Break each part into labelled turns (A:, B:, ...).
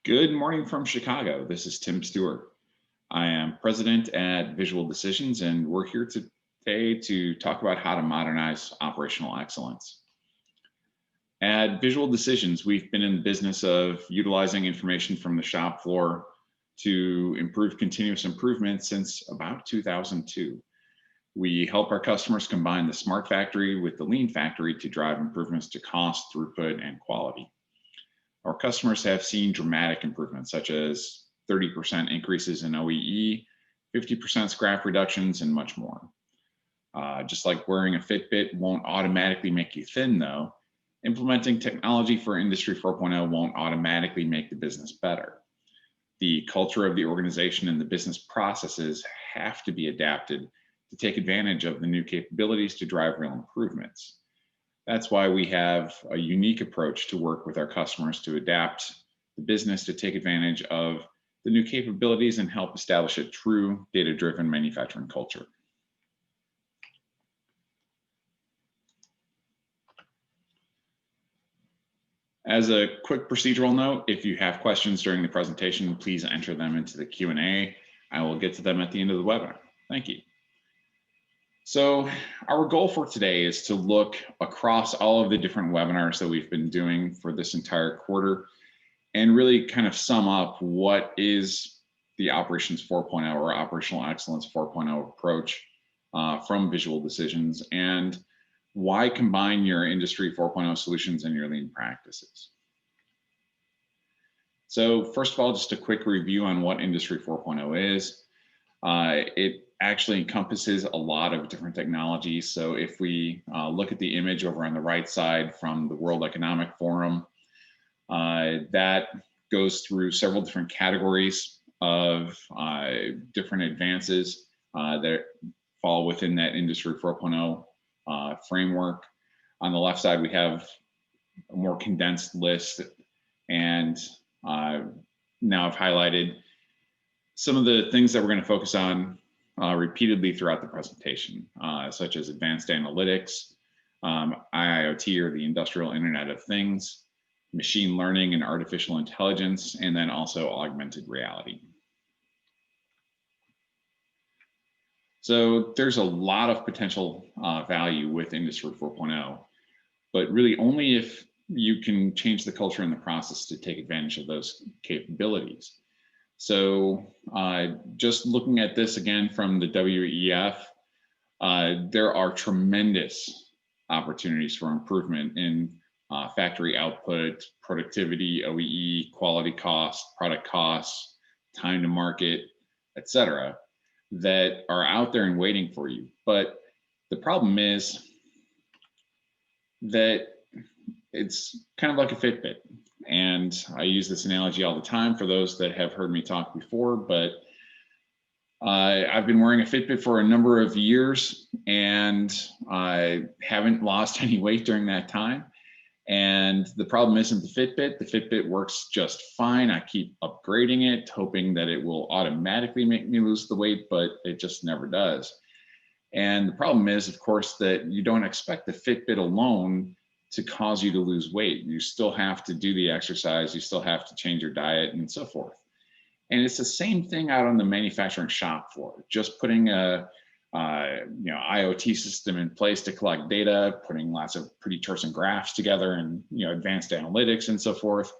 A: Good morning from Chicago. This is Tim Stewart. I am president at Visual Decisions, and we're here today to talk about how to modernize operational excellence. At Visual Decisions, we've been in the business of utilizing information from the shop floor to improve continuous improvement since about 2002. We help our customers combine the smart factory with the lean factory to drive improvements to cost, throughput, and quality. Our customers have seen dramatic improvements, such as 30% increases in OEE, 50% scrap reductions, and much more. Just like wearing a Fitbit won't automatically make you thin, though, implementing technology for Industry 4.0 won't automatically make the business better. The culture of the organization and the business processes have to be adapted to take advantage of the new capabilities to drive real improvements. That's why we have a unique approach to work with our customers to adapt the business to take advantage of the new capabilities and help establish a true data-driven manufacturing culture. As a quick procedural note, if you have questions during the presentation, please enter them into the Q&A. I will get to them at the end of the webinar. Thank you. So our goal for today is to look across all of the different webinars that we've been doing for this entire quarter and really kind of sum up what is the Operations 4.0 or Operational Excellence 4.0 approach from Visual Decisions, and why combine your Industry 4.0 solutions and your lean practices. So first of all, just a quick review on what Industry 4.0 is. It actually encompasses a lot of different technologies. So if we look at the image over on the right side from the World Economic Forum, that goes through several different categories of different advances that fall within that Industry 4.0 framework. On the left side, we have a more condensed list, and now I've highlighted some of the things that we're going to focus on repeatedly throughout the presentation, such as advanced analytics, IIoT or the Industrial Internet of Things, machine learning and artificial intelligence, and then also augmented reality. So there's a lot of potential value with Industry 4.0, but really only if you can change the culture and the process to take advantage of those capabilities. So just looking at this again from the WEF, there are tremendous opportunities for improvement in factory output, productivity, OEE, quality cost, product costs, time to market, etc., that are out there and waiting for you. But the problem is that it's kind of like a Fitbit. And I use this analogy all the time for those that have heard me talk before, but I've been wearing a Fitbit for a number of years and I haven't lost any weight during that time. And the problem isn't the Fitbit. The Fitbit works just fine. I keep upgrading it, hoping that it will automatically make me lose the weight, but it just never does. And the problem is, of course, that you don't expect the Fitbit alone to cause you to lose weight. You still have to do the exercise, you still have to change your diet and so forth. And it's the same thing out on the manufacturing shop floor. Just putting a IoT system in place to collect data, putting lots of pretty terse and graphs together and advanced analytics and so forth,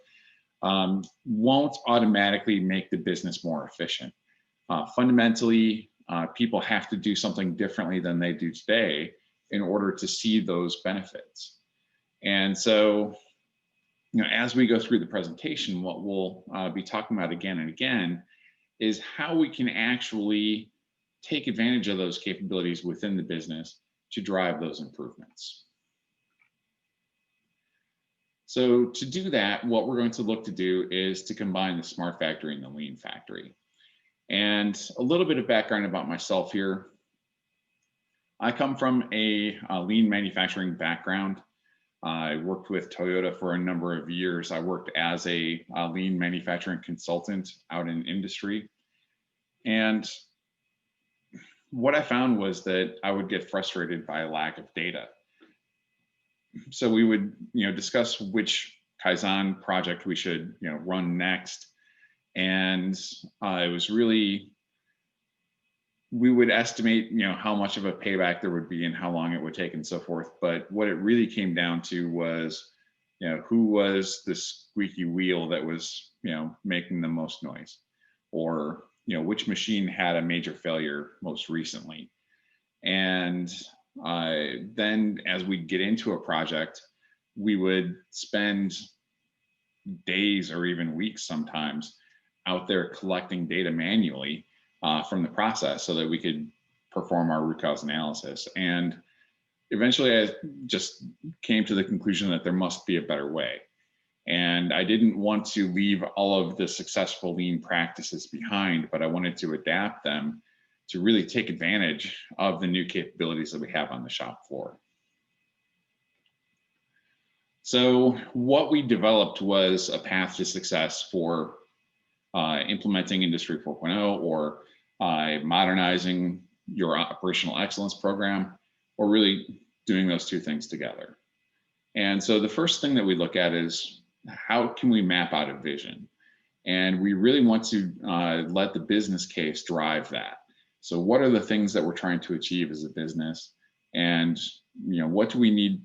A: won't automatically make the business more efficient. Fundamentally, people have to do something differently than they do today in order to see those benefits. And so, as we go through the presentation, what we'll be talking about again and again is how we can actually take advantage of those capabilities within the business to drive those improvements. So to do that, what we're going to look to do is to combine the smart factory and the lean factory. And a little bit of background about myself here. I come from a lean manufacturing background. I worked with Toyota for a number of years. I worked as a lean manufacturing consultant out in industry. And what I found was that I would get frustrated by a lack of data. So we would discuss which Kaizen project we should run next. And it was really, we would estimate how much of a payback there would be and how long it would take and so forth. But what it really came down to was who was the squeaky wheel that was making the most noise, or which machine had a major failure most recently. And then as we get into a project, we would spend days or even weeks sometimes out there collecting data manually from the process so that we could perform our root cause analysis. And eventually I just came to the conclusion that there must be a better way. And I didn't want to leave all of the successful lean practices behind, but I wanted to adapt them to really take advantage of the new capabilities that we have on the shop floor. So what we developed was a path to success for implementing Industry 4.0, or modernizing your operational excellence program, or really doing those two things together. And so the first thing that we look at is, how can we map out a vision? And we really want to let the business case drive that. So what are the things that we're trying to achieve as a business? And what do we need?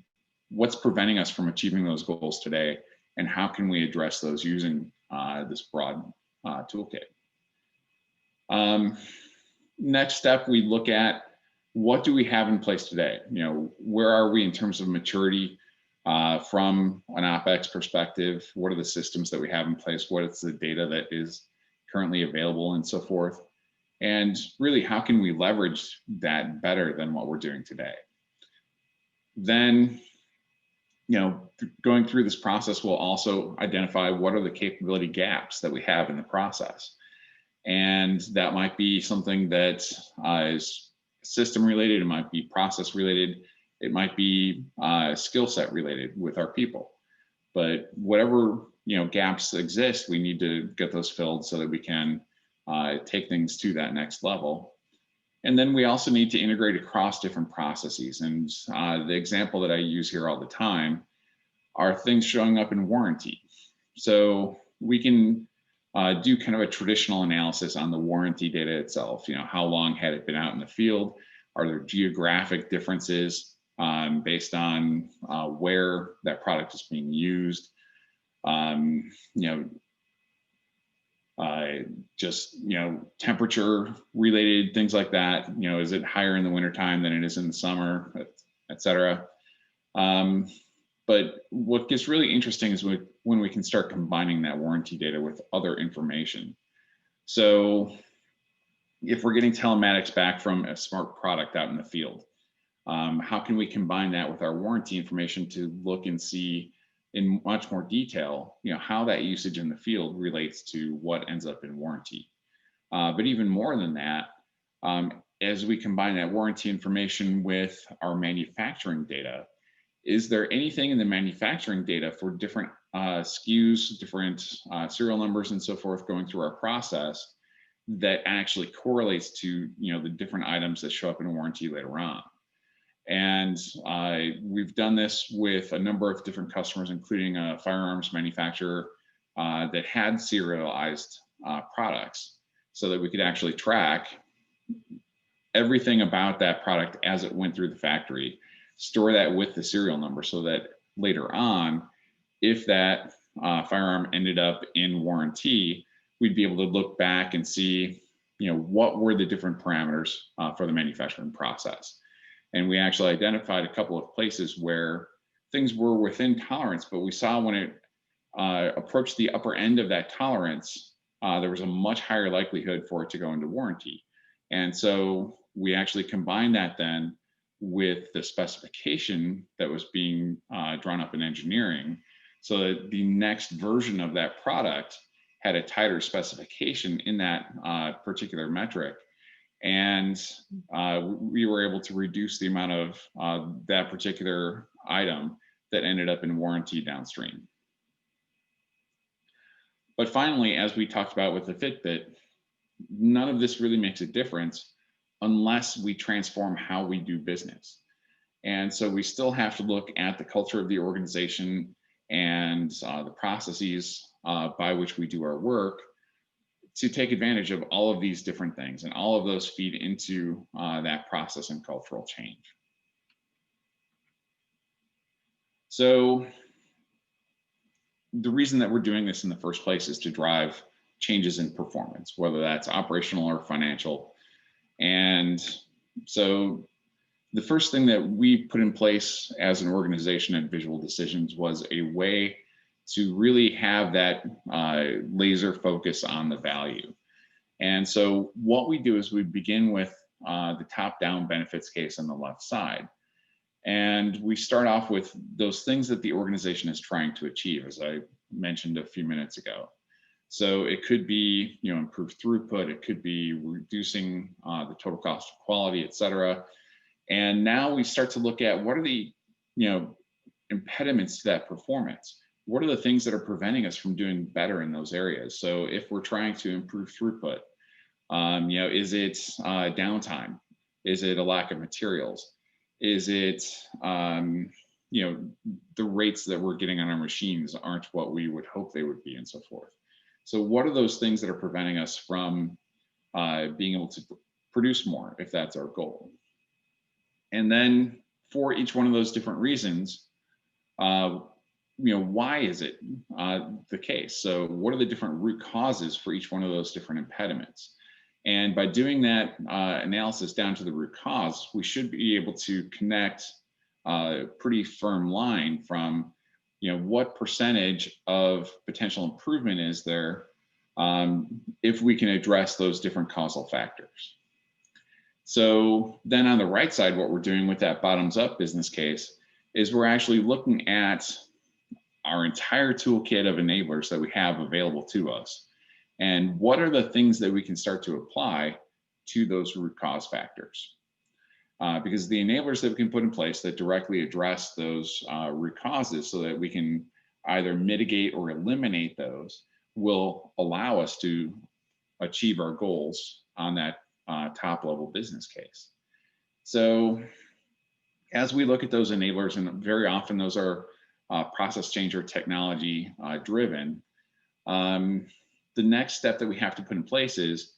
A: What's preventing us from achieving those goals today? And how can we address those using this broad toolkit? Next step, we look at, what do we have in place today? Where are we in terms of maturity from an OpEx perspective? What are the systems that we have in place? What is the data that is currently available and so forth? And really, how can we leverage that better than what we're doing today? Then, going through this process, we'll also identify what are the capability gaps that we have in the process. And that might be something that is system related, it might be process related, it might be skill set related with our people. But whatever gaps exist, we need to get those filled so that we can take things to that next level. And then we also need to integrate across different processes. And the example that I use here all the time are things showing up in warranty. So we can do kind of a traditional analysis on the warranty data itself. How long had it been out in the field? Are there geographic differences based on where that product is being used? Just temperature related things like that. Is it higher in the wintertime than it is in the summer, et cetera. But what gets really interesting is when we can start combining that warranty data with other information. So if we're getting telematics back from a smart product out in the field, how can we combine that with our warranty information to look and see in much more detail, how that usage in the field relates to what ends up in warranty? But even more than that, as we combine that warranty information with our manufacturing data, is there anything in the manufacturing data for different SKUs, different serial numbers and so forth going through our process that actually correlates to the different items that show up in warranty later on? And we've done this with a number of different customers, including a firearms manufacturer that had serialized products, so that we could actually track everything about that product as it went through the factory, store that with the serial number, so that later on, if that firearm ended up in warranty, we'd be able to look back and see, what were the different parameters for the manufacturing process. And we actually identified a couple of places where things were within tolerance, but we saw when it approached the upper end of that tolerance, there was a much higher likelihood for it to go into warranty. And so we actually combined that then with the specification that was being drawn up in engineering, so that the next version of that product had a tighter specification in that particular metric. And we were able to reduce the amount of that particular item that ended up in warranty downstream. But finally, as we talked about with the Fitbit, none of this really makes a difference unless we transform how we do business. And so we still have to look at the culture of the organization and the processes by which we do our work to take advantage of all of these different things, and all of those feed into that process and cultural change. So the reason that we're doing this in the first place is to drive changes in performance, whether that's operational or financial. And so the first thing that we put in place as an organization at Visual Decisions was a way to really have that laser focus on the value. And so what we do is we begin with the top-down benefits case on the left side. And we start off with those things that the organization is trying to achieve, as I mentioned a few minutes ago. So it could be, improved throughput, it could be reducing the total cost of quality, et cetera. And now we start to look at what are the, impediments to that performance. What are the things that are preventing us from doing better in those areas? So if we're trying to improve throughput, is it downtime? Is it a lack of materials? Is it, the rates that we're getting on our machines aren't what we would hope they would be, and so forth. So what are those things that are preventing us from being able to produce more, if that's our goal? And then for each one of those different reasons, why is it the case? So what are the different root causes for each one of those different impediments? And by doing that analysis down to the root cause, we should be able to connect a pretty firm line from, what percentage of potential improvement is there if we can address those different causal factors. So then on the right side, what we're doing with that bottoms up business case is we're actually looking at our entire toolkit of enablers that we have available to us. And what are the things that we can start to apply to those root cause factors? Because the enablers that we can put in place that directly address those root causes so that we can either mitigate or eliminate those will allow us to achieve our goals on that top level business case. So as we look at those enablers, and very often those are process change or technology driven, the next step that we have to put in place is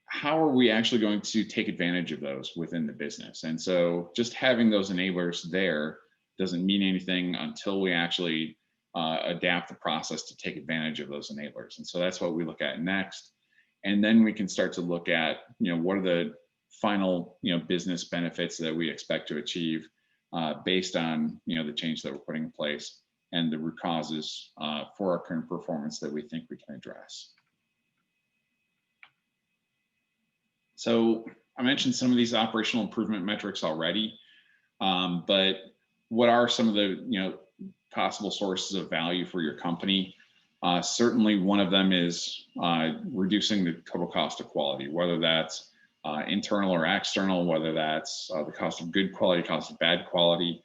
A: how are we actually going to take advantage of those within the business? And so just having those enablers there doesn't mean anything until we actually adapt the process to take advantage of those enablers. And so that's what we look at next. And then we can start to look at, what are the final, business benefits that we expect to achieve based on, the change that we're putting in place and the root causes for our current performance that we think we can address. So I mentioned some of these operational improvement metrics already, but what are some of the possible sources of value for your company? Certainly one of them is reducing the total cost of quality, whether that's internal or external, whether that's the cost of good quality, cost of bad quality.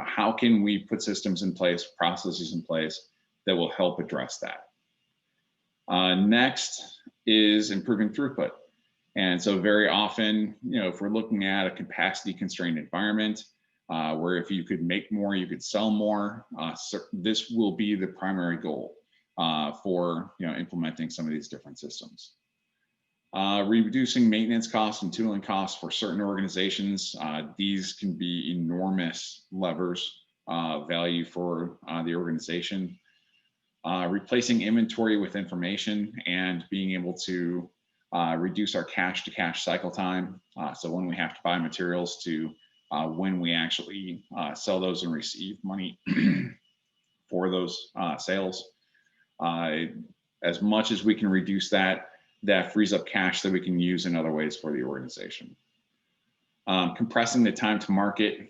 A: How can we put systems in place, processes in place that will help address that? Next is improving throughput. And so very often, if we're looking at a capacity constrained environment, where if you could make more, you could sell more, this will be the primary goal for implementing some of these different systems. Reducing maintenance costs and tooling costs for certain organizations. These can be enormous levers of value for the organization. Replacing inventory with information and being able to reduce our cash to cash cycle time. So when we have to buy materials to when we actually sell those and receive money for those sales. As much as we can reduce that, that frees up cash that we can use in other ways for the organization. Compressing the time to market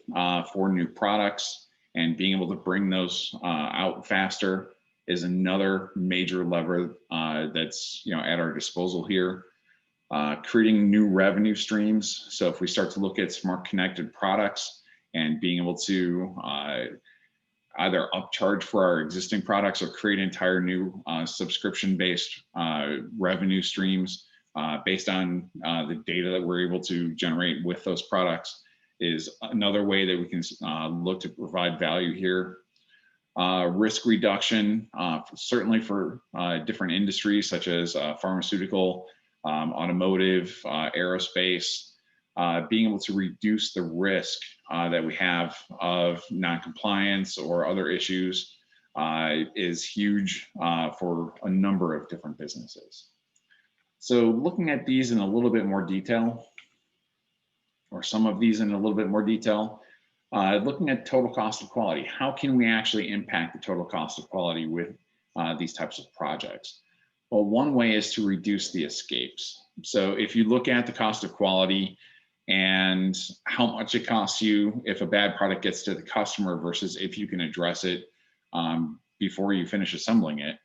A: for new products and being able to bring those out faster is another major lever that's at our disposal here. Creating new revenue streams. So if we start to look at smart connected products and being able to either upcharge for our existing products or create entire new subscription-based revenue streams based on the data that we're able to generate with those products is another way that we can look to provide value here. risk reduction, certainly for different industries such as pharmaceutical, automotive, aerospace, being able to reduce the risk that we have of non-compliance or other issues is huge for a number of different businesses. So looking at these in a little bit more detail, or some of these in a little bit more detail, looking at total cost of quality, how can we actually impact the total cost of quality with these types of projects? Well, one way is to reduce the escapes. So if you look at the cost of quality and how much it costs you if a bad product gets to the customer versus if you can address it before you finish assembling it,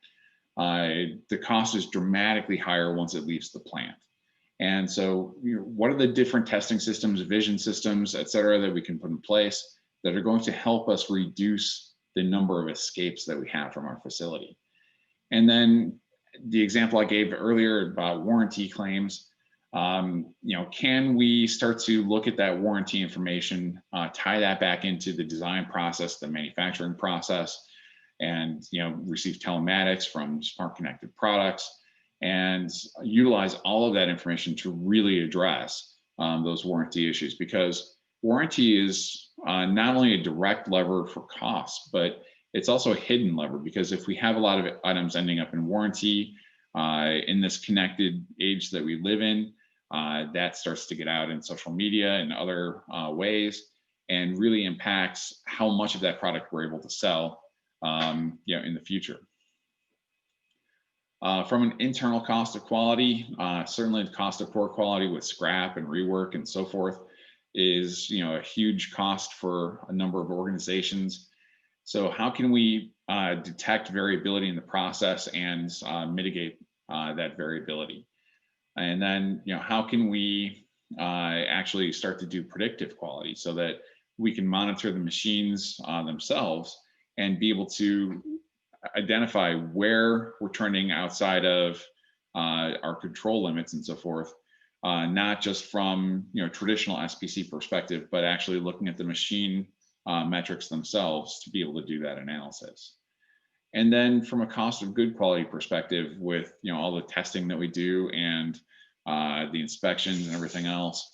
A: the cost is dramatically higher once it leaves the plant. And so, what are the different testing systems, vision systems, et cetera, that we can put in place that are going to help us reduce the number of escapes that we have from our facility? And then the example I gave earlier about warranty claims, can we start to look at that warranty information, tie that back into the design process, the manufacturing process, and receive telematics from smart connected products, and utilize all of that information to really address those warranty issues, because warranty is not only a direct lever for costs, but it's also a hidden lever, because if we have a lot of items ending up in warranty in this connected age that we live in, that starts to get out in social media and other ways, and really impacts how much of that product we're able to sell in the future. From an internal cost of quality, certainly the cost of poor quality with scrap and rework and so forth is a huge cost for a number of organizations. So how can we detect variability in the process and mitigate that variability? And then how can we actually start to do predictive quality so that we can monitor the machines themselves and be able to identify where we're trending outside of our control limits and so forth, not just from traditional SPC perspective, but actually looking at the machine metrics themselves to be able to do that analysis. And then from a cost of good quality perspective, with all the testing that we do and the inspections and everything else,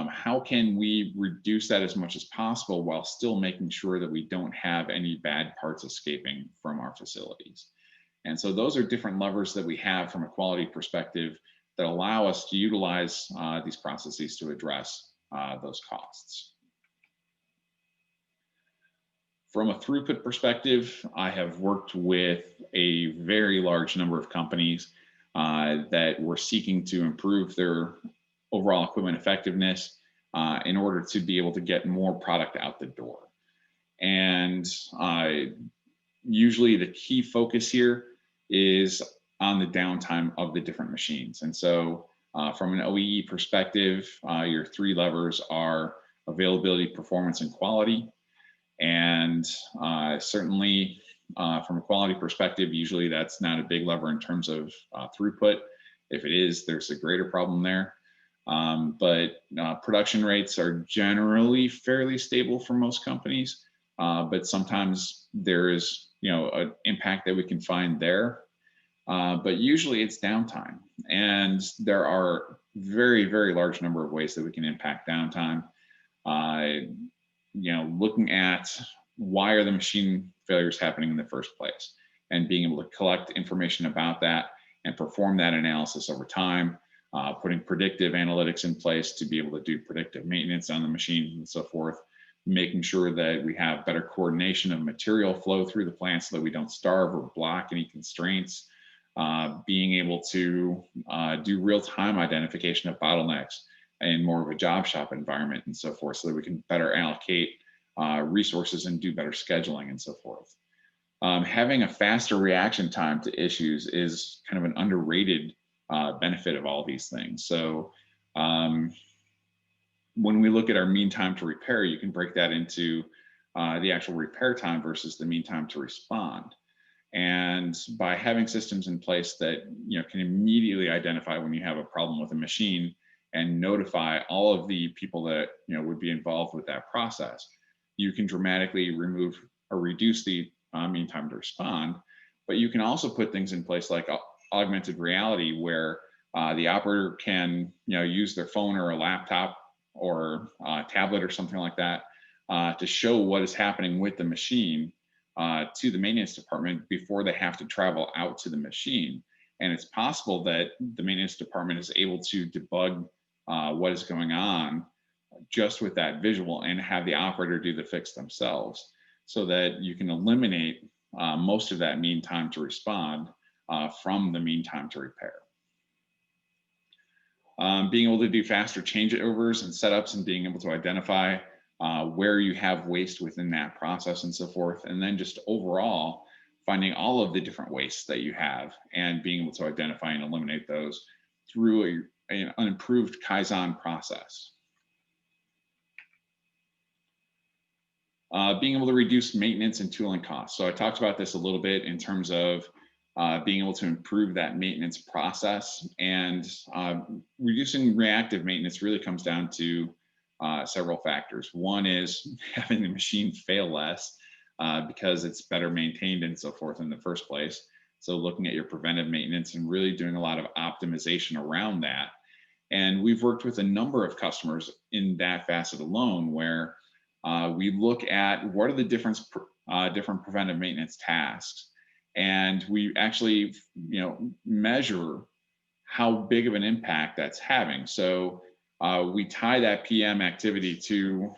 A: how can we reduce that as much as possible while still making sure that we don't have any bad parts escaping from our facilities? And so those are different levers that we have from a quality perspective that allow us to utilize these processes to address those costs. From a throughput perspective, I have worked with a very large number of companies that were seeking to improve their overall equipment effectiveness in order to be able to get more product out the door. And usually the key focus here is on the downtime of the different machines. And so from an OEE perspective, your three levers are availability, performance, and quality. And certainly from a quality perspective, usually that's not a big lever in terms of throughput. If it is, there's a greater problem there. But production rates are generally fairly stable for most companies, but sometimes there is an impact that we can find there. But usually it's downtime, and there are very, very large number of ways that we can impact downtime. Looking at why are the machine failures happening in the first place, and being able to collect information about that and perform that analysis over time, putting predictive analytics in place to be able to do predictive maintenance on the machine and so forth, making sure that we have better coordination of material flow through the plant so that we don't starve or block any constraints, being able to do real-time identification of bottlenecks in more of a job shop environment and so forth, so that we can better allocate resources and do better scheduling and so forth. Having a faster reaction time to issues is kind of an underrated benefit of all these things. So when we look at our mean time to repair, you can break that into the actual repair time versus the mean time to respond. And by having systems in place that can immediately identify when you have a problem with a machine and notify all of the people that would be involved with that process, you can dramatically remove or reduce the mean time to respond. But you can also put things in place like augmented reality, where the operator can, use their phone or a laptop or tablet or something like that to show what is happening with the machine to the maintenance department before they have to travel out to the machine. And it's possible that the maintenance department is able to debug what is going on just with that visual and have the operator do the fix themselves, so that you can eliminate most of that mean time to respond from the mean time to repair. Being able to do faster changeovers and setups, and being able to identify where you have waste within that process and so forth. And then just overall finding all of the different wastes that you have and being able to identify and eliminate those through an improved Kaizen process. Being able to reduce maintenance and tooling costs. So I talked about this a little bit in terms of being able to improve that maintenance process, and reducing reactive maintenance really comes down to several factors. One is having the machine fail less because it's better maintained and so forth in the first place. So looking at your preventive maintenance and really doing a lot of optimization around that. And we've worked with a number of customers in that facet alone, where we look at what are the different preventive maintenance tasks, and we actually, measure how big of an impact that's having. So we tie that PM activity to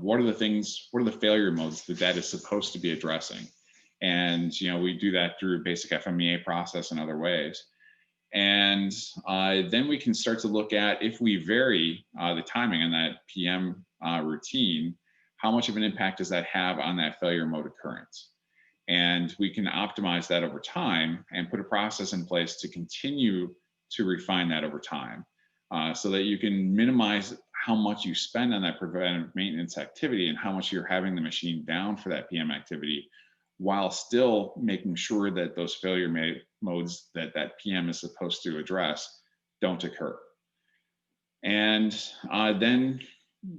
A: what are the failure modes that is supposed to be addressing, and we do that through basic FMEA process and other ways. And then we can start to look at, if we vary the timing on that PM routine, how much of an impact does that have on that failure mode occurrence? And we can optimize that over time and put a process in place to continue to refine that over time, so that you can minimize how much you spend on that preventive maintenance activity and how much you're having the machine down for that PM activity, while still making sure that those failure modes that PM is supposed to address don't occur. And then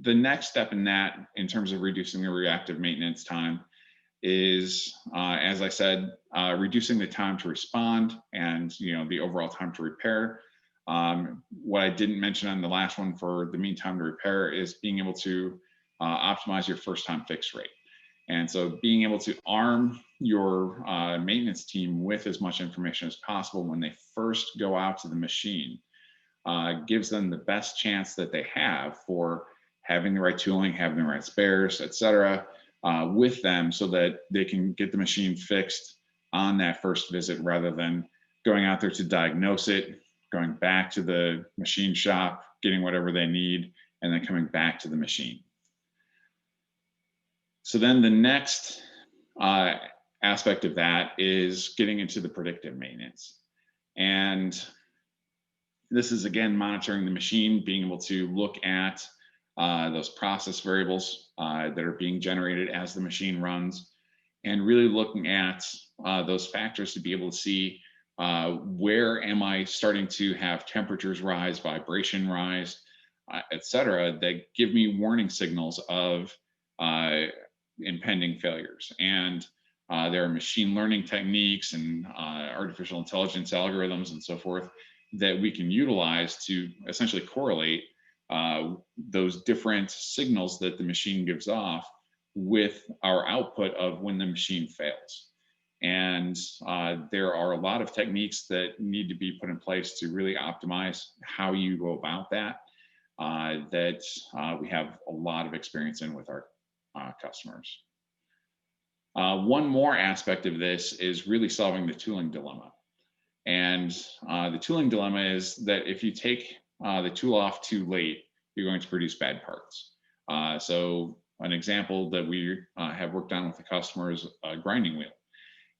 A: the next step in that, in terms of reducing the reactive maintenance time, is, as I said, reducing the time to respond and the overall time to repair. What I didn't mention on the last one for the mean time to repair is being able to optimize your first time fix rate. And so being able to arm your maintenance team with as much information as possible when they first go out to the machine gives them the best chance that they have for having the right tooling, having the right spares, et cetera, with them, so that they can get the machine fixed on that first visit, rather than going out there to diagnose it, going back to the machine shop, getting whatever they need, and then coming back to the machine. So then the next aspect of that is getting into the predictive maintenance. And this is, again, monitoring the machine, being able to look at those process variables that are being generated as the machine runs, and really looking at those factors to be able to see where am I starting to have temperatures rise, vibration rise, et cetera, that give me warning signals of impending failures. And there are machine learning techniques and artificial intelligence algorithms and so forth that we can utilize to essentially correlate those different signals that the machine gives off with our output of when the machine fails. And there are a lot of techniques that need to be put in place to really optimize how you go about that, that we have a lot of experience in with our customers. One more aspect of this is really solving the tooling dilemma. And the tooling dilemma is that if you take the tool off too late, you're going to produce bad parts. So an example that we have worked on with the customer is a grinding wheel.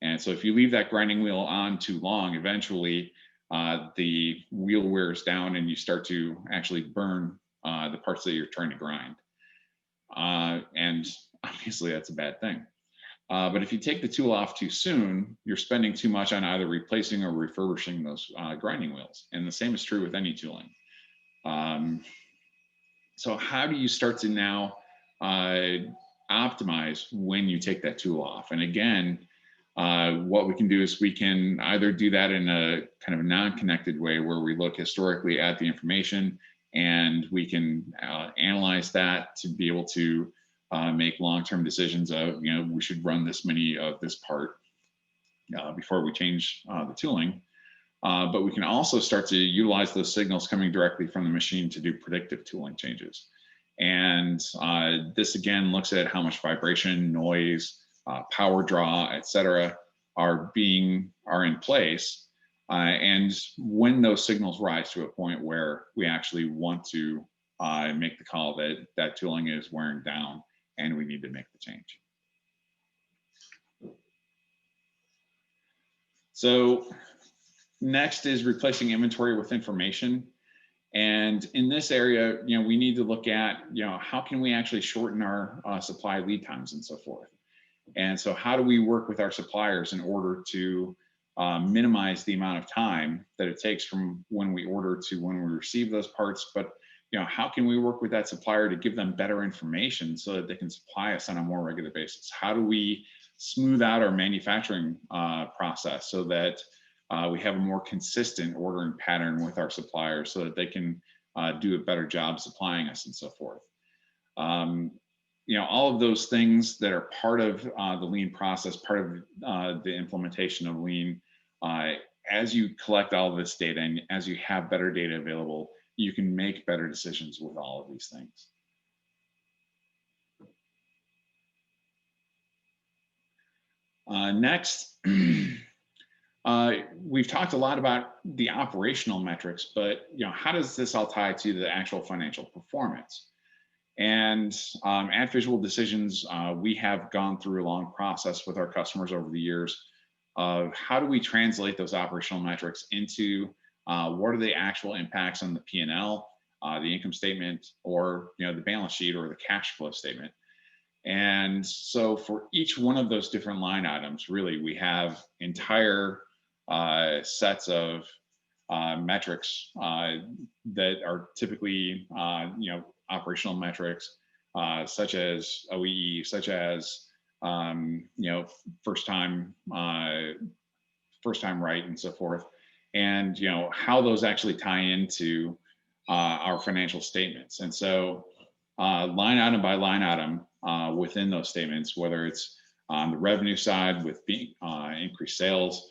A: And so if you leave that grinding wheel on too long, eventually the wheel wears down and you start to actually burn the parts that you're trying to grind. And obviously that's a bad thing. But if you take the tool off too soon, you're spending too much on either replacing or refurbishing those grinding wheels. And the same is true with any tooling. So how do you start to now optimize when you take that tool off? And again, What we can do is we can either do that in a kind of non-connected way where we look historically at the information and we can analyze that to be able to make long-term decisions of, we should run this many of this part before we change the tooling. But we can also start to utilize those signals coming directly from the machine to do predictive tooling changes. And this again looks at how much vibration, noise, power draw, et cetera, are in place. And when those signals rise to a point where we actually want to make the call that that tooling is wearing down and we need to make the change. So next is replacing inventory with information. And in this area, we need to look at, how can we actually shorten our supply lead times and so forth. And so how do we work with our suppliers in order to minimize the amount of time that it takes from when we order to when we receive those parts? But how can we work with that supplier to give them better information so that they can supply us on a more regular basis? How do we smooth out our manufacturing process so that we have a more consistent ordering pattern with our suppliers so that they can do a better job supplying us and so forth? All of those things that are part of the lean process, part of the implementation of lean, as you collect all of this data and as you have better data available, you can make better decisions with all of these things. Next, we've talked a lot about the operational metrics, but how does this all tie to the actual financial performance? And at Visual Decisions, we have gone through a long process with our customers over the years of how do we translate those operational metrics into what are the actual impacts on the P&L, the income statement, or the balance sheet or the cash flow statement. And so for each one of those different line items, really, we have entire sets of metrics that are typically, operational metrics, such as OEE, such as, first time right and so forth. And, how those actually tie into our financial statements. And so line item by line item within those statements, whether it's on the revenue side with being increased sales,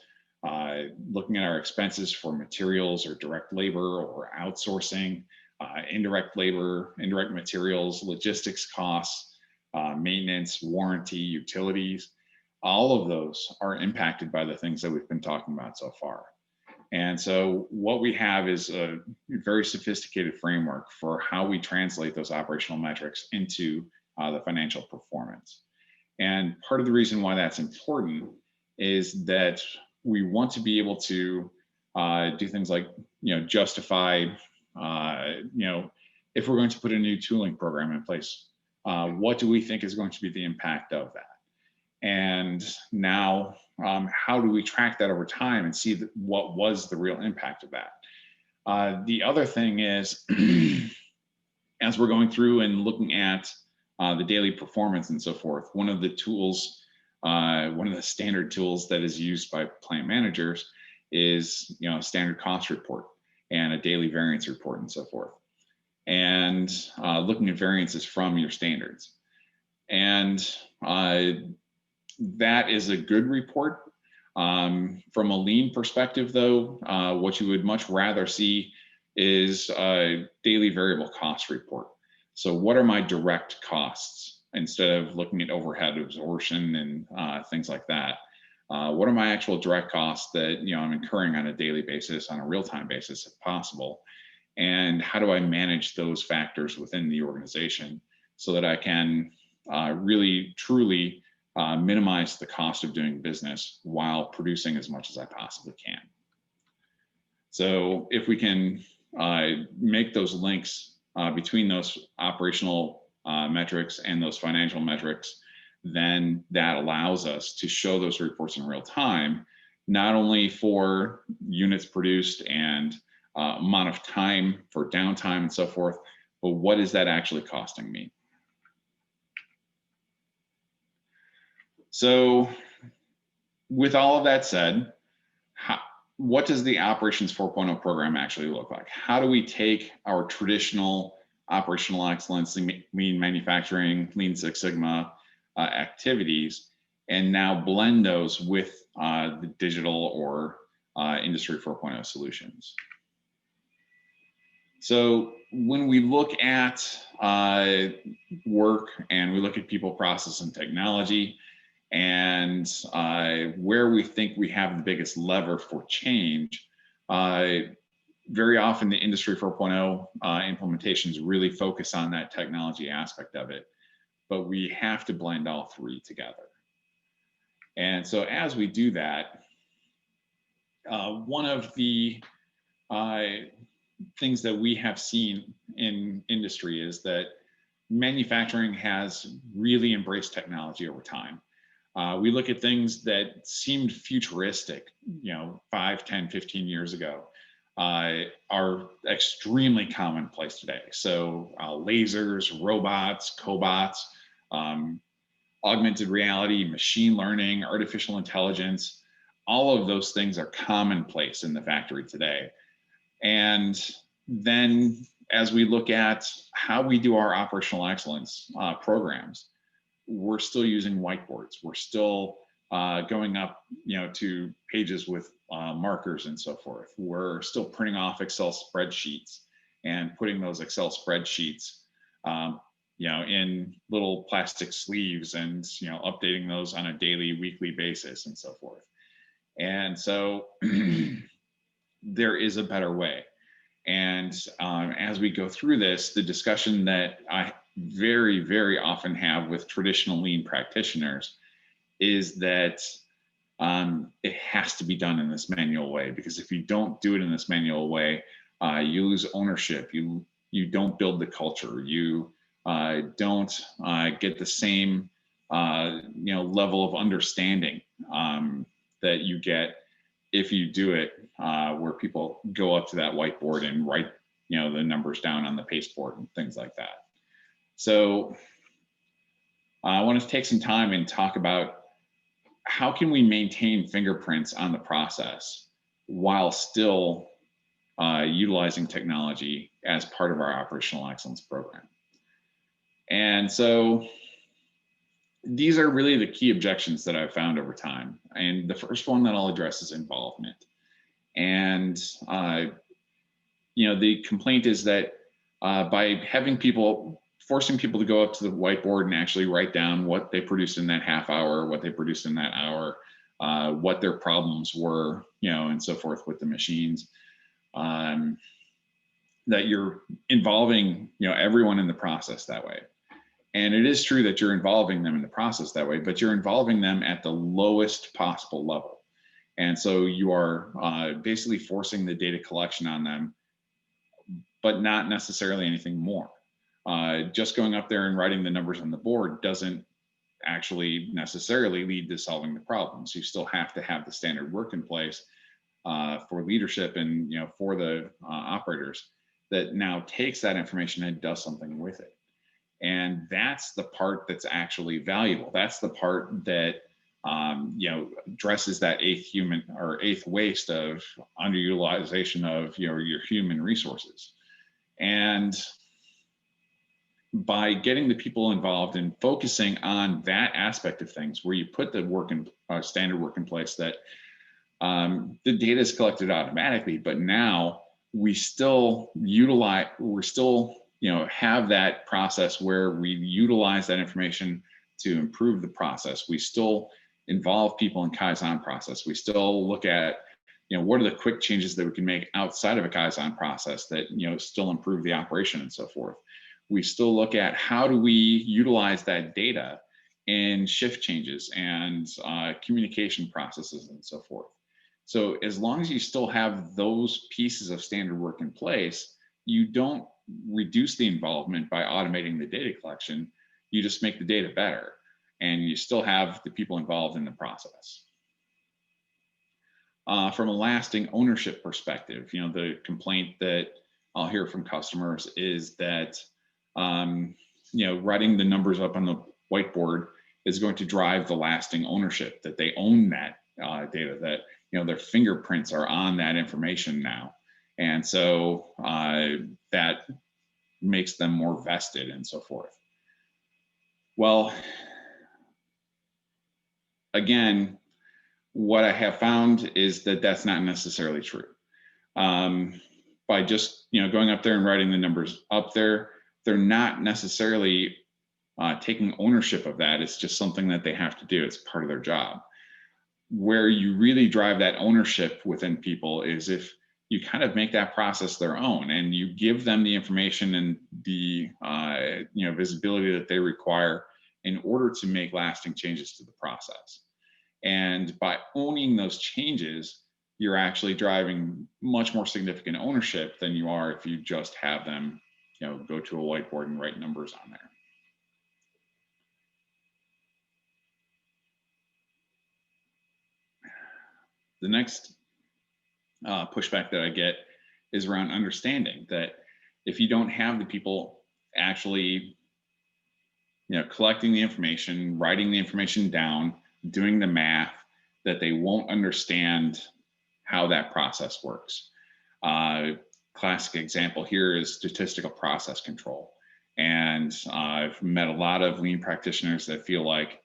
A: looking at our expenses for materials or direct labor or outsourcing, indirect labor, indirect materials, logistics costs, maintenance, warranty, utilities, all of those are impacted by the things that we've been talking about so far. And so what we have is a very sophisticated framework for how we translate those operational metrics into the financial performance. And part of the reason why that's important is that we want to be able to do things like, justify, if we're going to put a new tooling program in place, what do we think is going to be the impact of that? And now, how do we track that over time and see what was the real impact of that? The other thing is, as we're going through and looking at the daily performance and so forth, one of the tools, one of the standard tools that is used by plant managers is, standard cost report and a daily variance report and so forth. And looking at variances from your standards. And that is a good report. From a lean perspective, though, what you would much rather see is a daily variable cost report. So what are my direct costs instead of looking at overhead absorption and things like that? What are my actual direct costs that I'm incurring on a daily basis, on a real-time basis, if possible? And how do I manage those factors within the organization so that I can really, truly minimize the cost of doing business while producing as much as I possibly can? So if we can make those links between those operational metrics and those financial metrics, then that allows us to show those reports in real time, not only for units produced and amount of time for downtime and so forth, but what is that actually costing me? So with all of that said, what does the Operations 4.0 program actually look like? How do we take our traditional operational excellence, lean manufacturing, Lean Six Sigma activities, and now blend those with the digital or Industry 4.0 solutions? So when we look at work and we look at people, process, and technology, and where we think we have the biggest lever for change, very often the Industry 4.0 implementations really focus on that technology aspect of it, but we have to blend all three together. And so as we do that, one of the things that we have seen in industry is that manufacturing has really embraced technology over time. We look at things that seemed futuristic, 5, 10, 15 years ago, are extremely commonplace today. So lasers, robots, cobots, augmented reality, machine learning, artificial intelligence, all of those things are commonplace in the factory today. And then as we look at how we do our operational excellence programs, we're still using whiteboards. We're still going up, to pages with markers and so forth. We're still printing off Excel spreadsheets and putting those Excel spreadsheets, in little plastic sleeves and, updating those on a daily, weekly basis and so forth. And so there is a better way. And as we go through this, the discussion that I very, very often have with traditional lean practitioners is that it has to be done in this manual way, because if you don't do it in this manual way, you lose ownership. You don't build the culture. You don't get the same level of understanding that you get if you do it where people go up to that whiteboard and write the numbers down on the pasteboard and things like that. So I want to take some time and talk about how can we maintain fingerprints on the process while still utilizing technology as part of our operational excellence program. And so these are really the key objections that I've found over time. And the first one that I'll address is involvement. And, the complaint is that by forcing people to go up to the whiteboard and actually write down what they produced in that half hour, what they produced in that hour, what their problems were, and so forth with the machines, that you're involving, everyone in the process that way. And it is true that you're involving them in the process that way, but you're involving them at the lowest possible level. And so you are basically forcing the data collection on them, but not necessarily anything more. Just going up there and writing the numbers on the board doesn't actually necessarily lead to solving the problems. You still have to have the standard work in place for leadership and for the operators that now takes that information and does something with it. And that's the part that's actually valuable. That's the part that addresses that eighth waste of underutilization of your human resources. And by getting the people involved and focusing on that aspect of things, where you put the standard work in place, that the data is collected automatically, but now we still have that process where we utilize that information to improve the process. We still involve people in Kaizen process. We still look at, what are the quick changes that we can make outside of a Kaizen process that, still improve the operation and so forth. We still look at how do we utilize that data in shift changes and communication processes and so forth. So as long as you still have those pieces of standard work in place, you don't reduce the involvement by automating the data collection. You just make the data better, and you still have the people involved in the process. From a lasting ownership perspective, the complaint that I'll hear from customers is that writing the numbers up on the whiteboard is going to drive the lasting ownership, that they own that data, that their fingerprints are on that information now, and so that makes them more vested and so forth. Well, again, what I have found is that that's not necessarily true. By just going up there and writing the numbers up there, they're not necessarily taking ownership of that. It's just something that they have to do. It's part of their job. Where you really drive that ownership within people is if you kind of make that process their own, and you give them the information and the visibility that they require in order to make lasting changes to the process. And by owning those changes, you're actually driving much more significant ownership than you are if you just have them, go to a whiteboard and write numbers on there. The next pushback that I get is around understanding that if you don't have the people actually, collecting the information, writing the information down, doing the math, that they won't understand how that process works. Classic example here is statistical process control. And I've met a lot of lean practitioners that feel like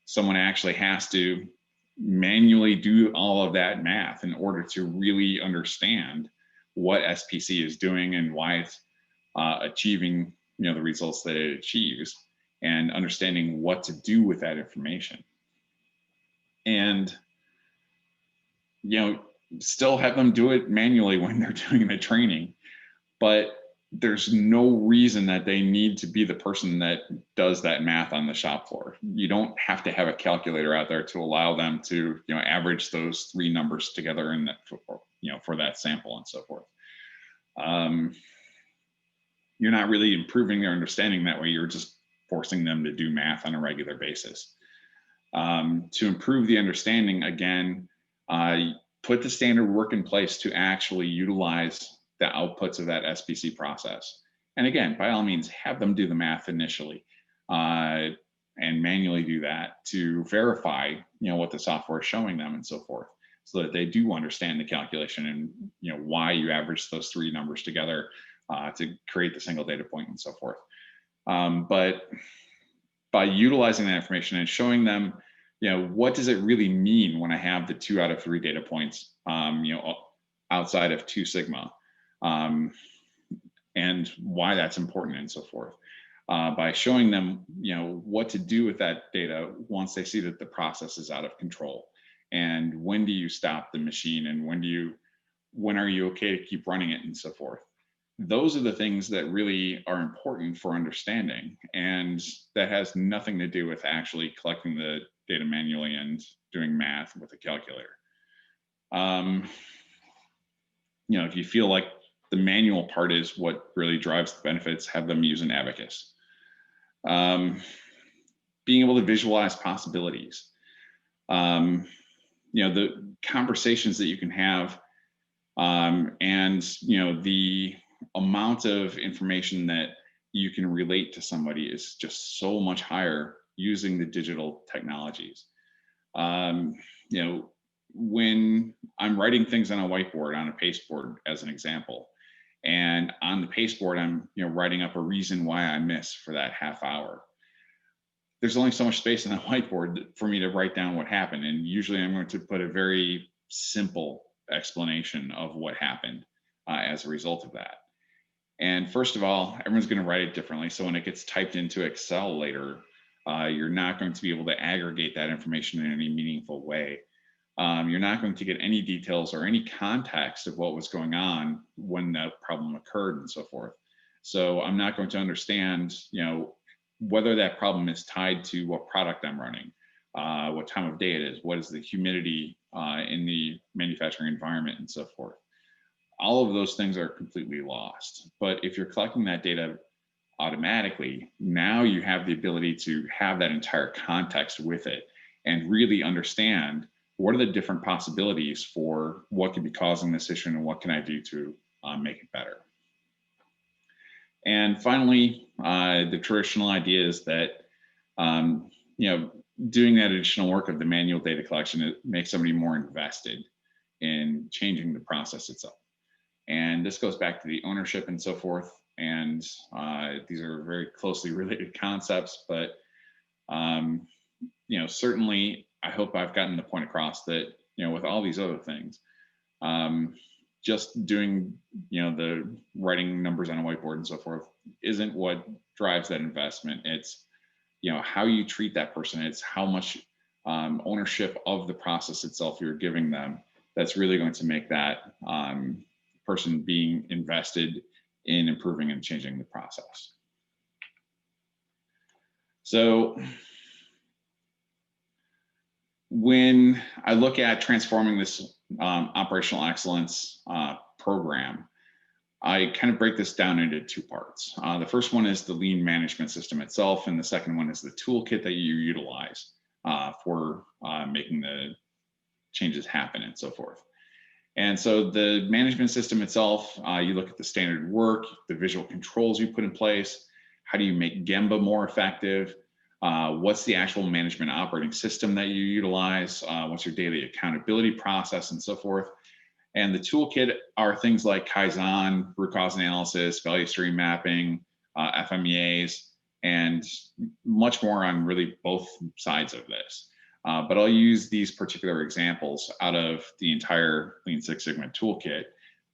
A: someone actually has to manually do all of that math in order to really understand what SPC is doing and why it's achieving the results that it achieves, and understanding what to do with that information. And still have them do it manually when they're doing the training, but there's no reason that they need to be the person that does that math on the shop floor. You don't have to have a calculator out there to allow them to, average those three numbers together in that, for that sample and so forth. You're not really improving their understanding that way. You're just forcing them to do math on a regular basis. To improve the understanding, again, put the standard work in place to actually utilize the outputs of that SPC process. And again, by all means, have them do the math initially and manually do that to verify, what the software is showing them and so forth, so that they do understand the calculation and, why you average those three numbers together to create the single data point and so forth. But by utilizing that information and showing them, what does it really mean when I have the 2 out of 3 data points, outside of 2 sigma, and why that's important and so forth. By showing them, what to do with that data once they see that the process is out of control, and when do you stop the machine, and when are you okay to keep running it and so forth. Those are the things that really are important for understanding, and that has nothing to do with actually collecting the data manually and doing math with a calculator. If you feel like the manual part is what really drives the benefits, have them use an abacus. Being able to visualize possibilities. The conversations that you can have, and the amount of information that you can relate to somebody is just so much higher using the digital technologies. When I'm writing things on a whiteboard, on a pasteboard as an example, and on the pasteboard I'm writing up a reason why I missed for that half hour, there's only so much space on the whiteboard for me to write down what happened, and usually I'm going to put a very simple explanation of what happened as a result of that. And first of all, everyone's going to write it differently, so when it gets typed into Excel later, you're not going to be able to aggregate that information in any meaningful way. You're not going to get any details or any context of what was going on when that problem occurred and so forth. So I'm not going to understand, whether that problem is tied to what product I'm running, what time of day it is, what is the humidity in the manufacturing environment and so forth. All of those things are completely lost. But if you're collecting that data automatically, now you have the ability to have that entire context with it and really understand what are the different possibilities for what could be causing this issue and what can I do to make it better. And finally, the traditional idea is that doing that additional work of the manual data collection, it makes somebody more invested in changing the process itself. And this goes back to the ownership and so forth. And these are very closely related concepts, but certainly I hope I've gotten the point across that, with all these other things, just doing, the writing numbers on a whiteboard and so forth isn't what drives that investment. It's, how you treat that person. It's how much ownership of the process itself you're giving them that's really going to make that person being invested in improving and changing the process. So when I look at transforming this operational excellence program, I kind of break this down into two parts. The first one is the lean management system itself, and the second one is the toolkit that you utilize for making the changes happen and so forth. And so the management system itself, you look at the standard work, the visual controls you put in place, how do you make Gemba more effective? What's the actual management operating system that you utilize? What's your daily accountability process and so forth? And the toolkit are things like Kaizen, root cause analysis, value stream mapping, FMEAs, and much more on really both sides of this. But I'll use these particular examples out of the entire Lean Six Sigma toolkit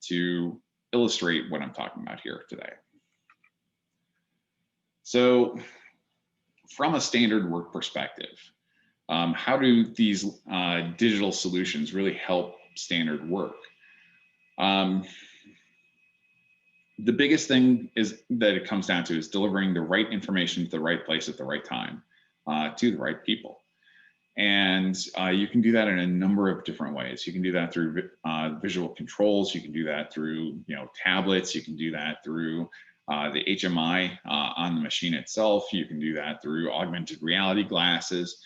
A: to illustrate what I'm talking about here today. So from a standard work perspective, how do these digital solutions really help standard work? The biggest thing is that it comes down to is delivering the right information to the right place at the right time to the right people. And you can do that in a number of different ways. You can do that through visual controls. You can do that through tablets. You can do that through the HMI on the machine itself. You can do that through augmented reality glasses.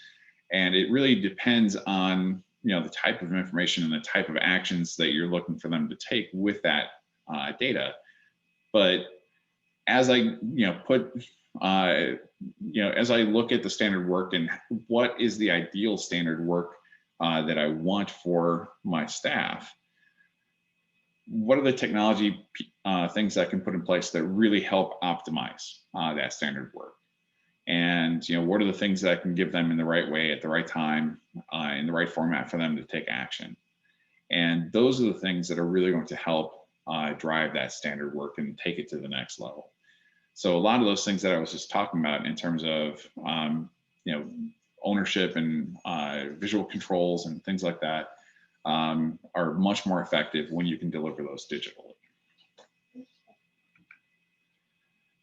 A: And it really depends on the type of information and the type of actions that you're looking for them to take with that data. But as I as I look at the standard work and what is the ideal standard work that I want for my staff, what are the technology things that I can put in place that really help optimize that standard work? And what are the things that I can give them in the right way at the right time, in the right format for them to take action? And those are the things that are really going to help drive that standard work and take it to the next level. So a lot of those things that I was just talking about in terms of ownership and visual controls and things like that are much more effective when you can deliver those digitally.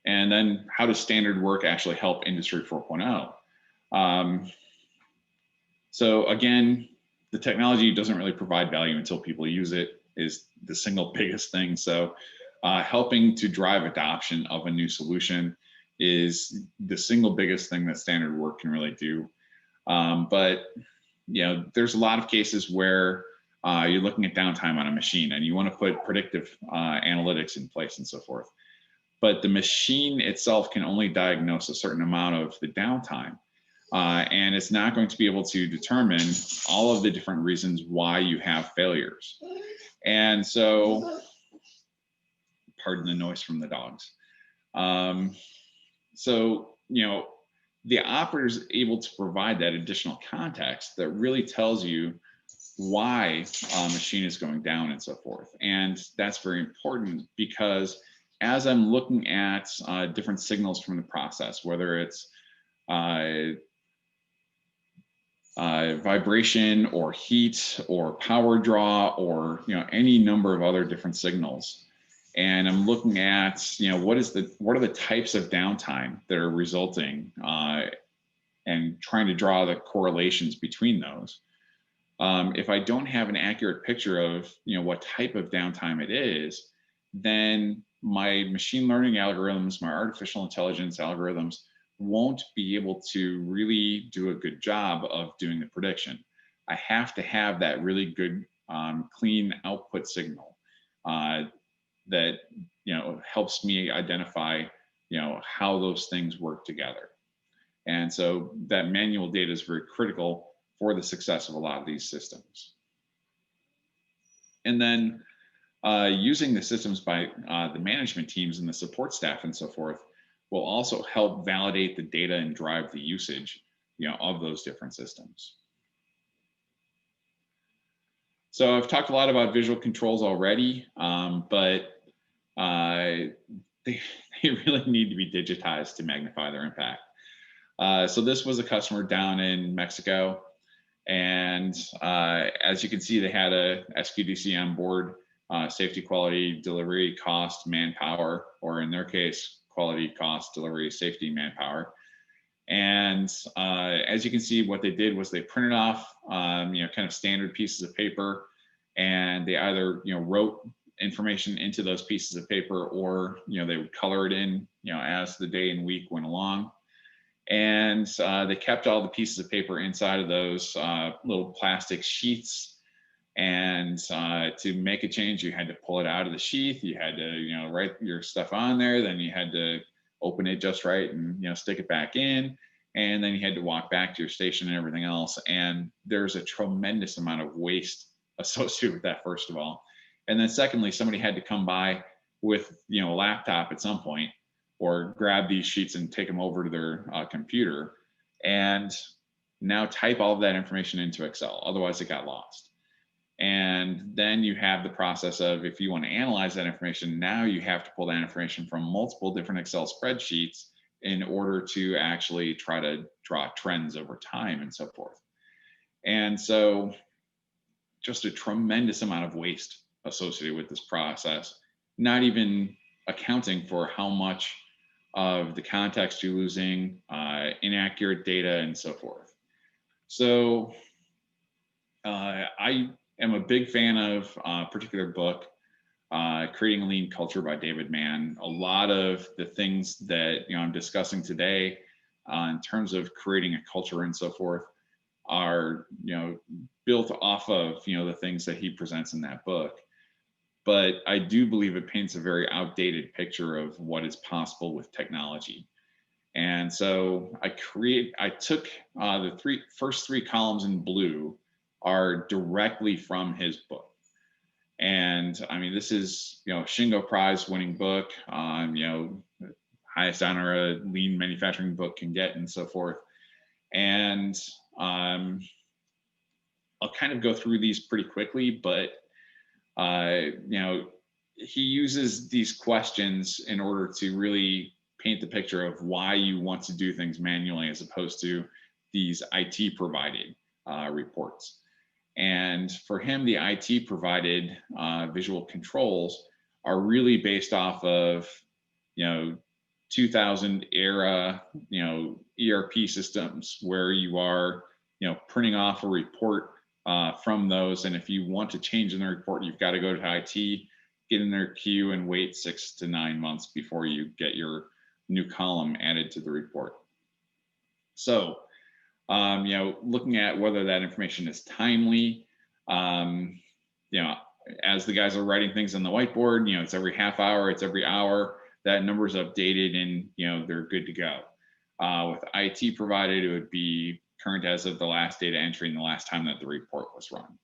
A: And then how does standard work actually help Industry 4.0? So again, the technology doesn't really provide value until people use it is the single biggest thing. So helping to drive adoption of a new solution is the single biggest thing that standard work can really do. But there's a lot of cases where you're looking at downtime on a machine and you want to put predictive analytics in place and so forth. But the machine itself can only diagnose a certain amount of the downtime. And it's not going to be able to determine all of the different reasons why you have failures. And so, pardon the noise from the dogs. The operator is able to provide that additional context that really tells you why a machine is going down and so forth. And that's very important because as I'm looking at different signals from the process, whether it's vibration or heat or power draw or any number of other different signals, and I'm looking at what are the types of downtime that are resulting, and trying to draw the correlations between those. If I don't have an accurate picture of what type of downtime it is, then my machine learning algorithms, my artificial intelligence algorithms won't be able to really do a good job of doing the prediction. I have to have that really good, clean output signal that helps me identify how those things work together. And so that manual data is very critical for the success of a lot of these systems. And then using the systems by the management teams and the support staff and so forth will also help validate the data and drive the usage, of those different systems. So I've talked a lot about visual controls already, but they really need to be digitized to magnify their impact. So this was a customer down in Mexico, and as you can see, they had a SQDC on board: safety, quality, delivery, cost, manpower, or in their case, quality, cost, delivery, safety, manpower. And as you can see, what they did was they printed off, kind of standard pieces of paper, and they either, wrote information into those pieces of paper, or, they would color it in, as the day and week went along. And they kept all the pieces of paper inside of those little plastic sheaths. And to make a change, you had to pull it out of the sheath. You had to, write your stuff on there. Then you had to open it just right and, stick it back in. And then you had to walk back to your station and everything else. And there's a tremendous amount of waste associated with that, first of all. And then secondly, somebody had to come by with, a laptop at some point, or grab these sheets and take them over to their computer, and now type all of that information into Excel. Otherwise it got lost. And then you have the process of, if you want to analyze that information, now you have to pull that information from multiple different Excel spreadsheets in order to actually try to draw trends over time and so forth. And so just a tremendous amount of waste associated with this process, not even accounting for how much of the context you're losing, inaccurate data, and so forth. So I am a big fan of a particular book, Creating a Lean Culture by David Mann. A lot of the things that I'm discussing today in terms of creating a culture and so forth are built off of the things that he presents in that book. But I do believe it paints a very outdated picture of what is possible with technology. And so I took the first three columns in blue are directly from his book. And I mean, this is, Shingo Prize winning book, highest honor a lean manufacturing book can get and so forth. And I'll kind of go through these pretty quickly, but he uses these questions in order to really paint the picture of why you want to do things manually as opposed to these IT provided reports. And for him, the IT provided visual controls are really based off of, 2000 era, ERP systems where you are, printing off a report from those. And if you want to change in the report, you've got to go to IT, get in their queue, and wait 6 to 9 months before you get your new column added to the report. So, looking at whether that information is timely, as the guys are writing things on the whiteboard, it's every half hour, it's every hour, that number is updated and, they're good to go. With IT provided, it would be current as of the last data entry and the last time that the report was run.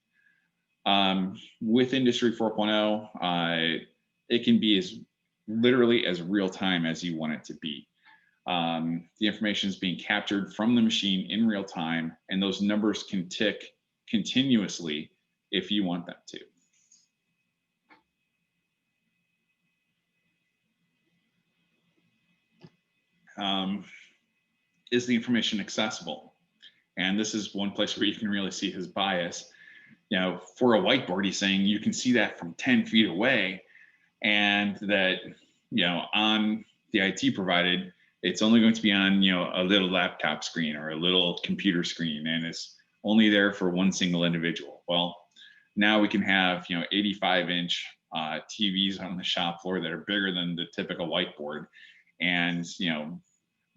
A: With Industry 4.0, it can be as literally as real time as you want it to be. The information is being captured from the machine in real time, and those numbers can tick continuously if you want them to. Is the information accessible? And this is one place where you can really see his bias. For a whiteboard, he's saying you can see that from 10 feet away, and that, on the IT provided, it's only going to be on, a little laptop screen or a little computer screen, and it's only there for one single individual. Well, now we can have, 85-inch TVs on the shop floor that are bigger than the typical whiteboard, and,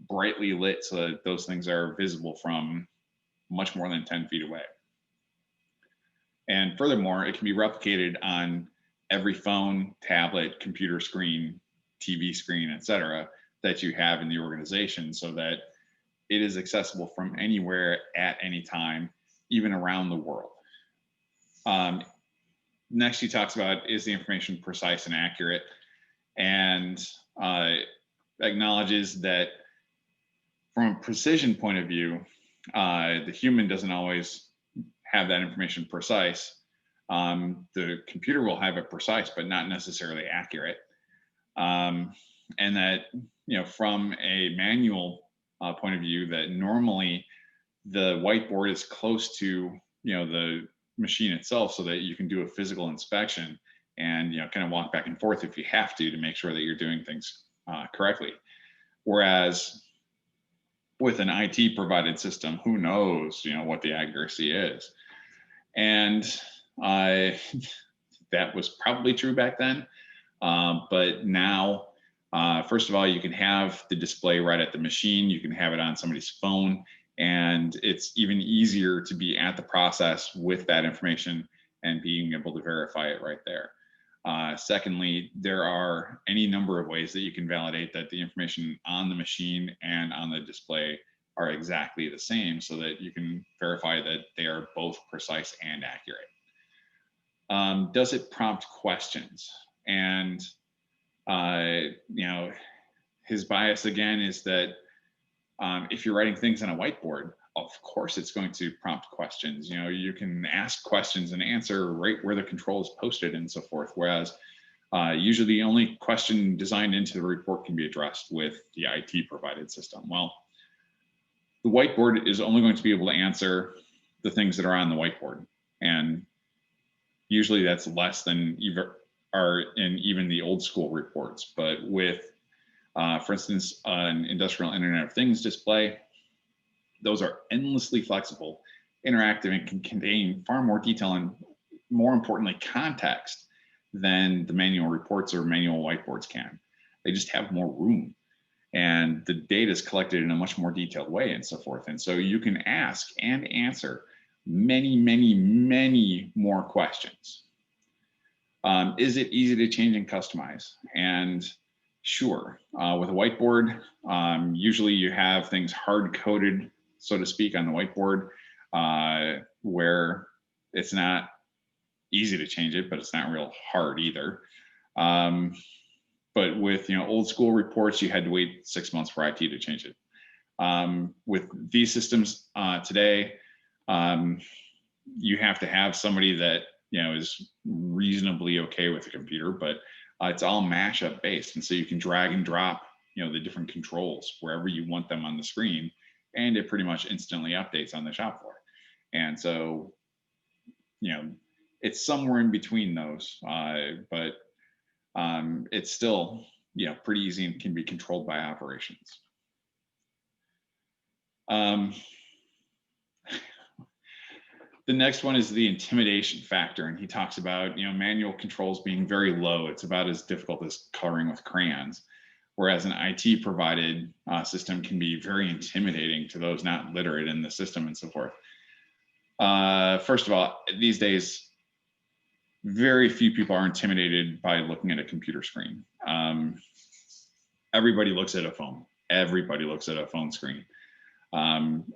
A: brightly lit so that those things are visible from much more than 10 feet away. And furthermore, it can be replicated on every phone, tablet, computer screen, TV screen, etc., that you have in the organization, so that it is accessible from anywhere at any time, even around the world. Next, he talks about, is the information precise and accurate, and acknowledges that from a precision point of view, the human doesn't always have that information precise. The computer will have it precise, but not necessarily accurate. And that, from a manual point of view, that normally the whiteboard is close to, the machine itself, so that you can do a physical inspection and, kind of walk back and forth if you have to make sure that you're doing things correctly. Whereas with an IT provided system, who knows, what the accuracy is. And that was probably true back then. But now, first of all, you can have the display right at the machine. You can have it on somebody's phone. And it's even easier to be at the process with that information and being able to verify it right there. Secondly, there are any number of ways that you can validate that the information on the machine and on the display are exactly the same, so that you can verify that they are both precise and accurate. Does it prompt questions? And, his bias again is that if you're writing things on a whiteboard, of course it's going to prompt questions. You can ask questions and answer right where the control is posted and so forth. Whereas usually the only question designed into the report can be addressed with the IT provided system. Well, the whiteboard is only going to be able to answer the things that are on the whiteboard. And usually that's less than are in even the old school reports. But with, for instance, an industrial Internet of Things display, those are endlessly flexible, interactive, and can contain far more detail and, more importantly, context than the manual reports or manual whiteboards can. They just have more room, and the data is collected in a much more detailed way and so forth. And so you can ask and answer many, many, many more questions. Is it easy to change and customize? And sure, with a whiteboard, usually you have things hard coded, so to speak, on the whiteboard, where it's not easy to change it, but it's not real hard either. But with old school reports, you had to wait 6 months for IT to change it. With these systems today, you have to have somebody that is reasonably okay with the computer, but it's all mashup based, and so you can drag and drop the different controls wherever you want them on the screen, and it pretty much instantly updates on the shop floor. And so it's somewhere in between those, but it's still pretty easy and can be controlled by operations. The next one is the intimidation factor, and he talks about manual controls being very low. It's about as difficult as coloring with crayons, whereas an IT provided system can be very intimidating to those not literate in the system and so forth. First of all, these days, very few people are intimidated by looking at a computer screen. Everybody looks at a phone. Everybody looks at a phone screen.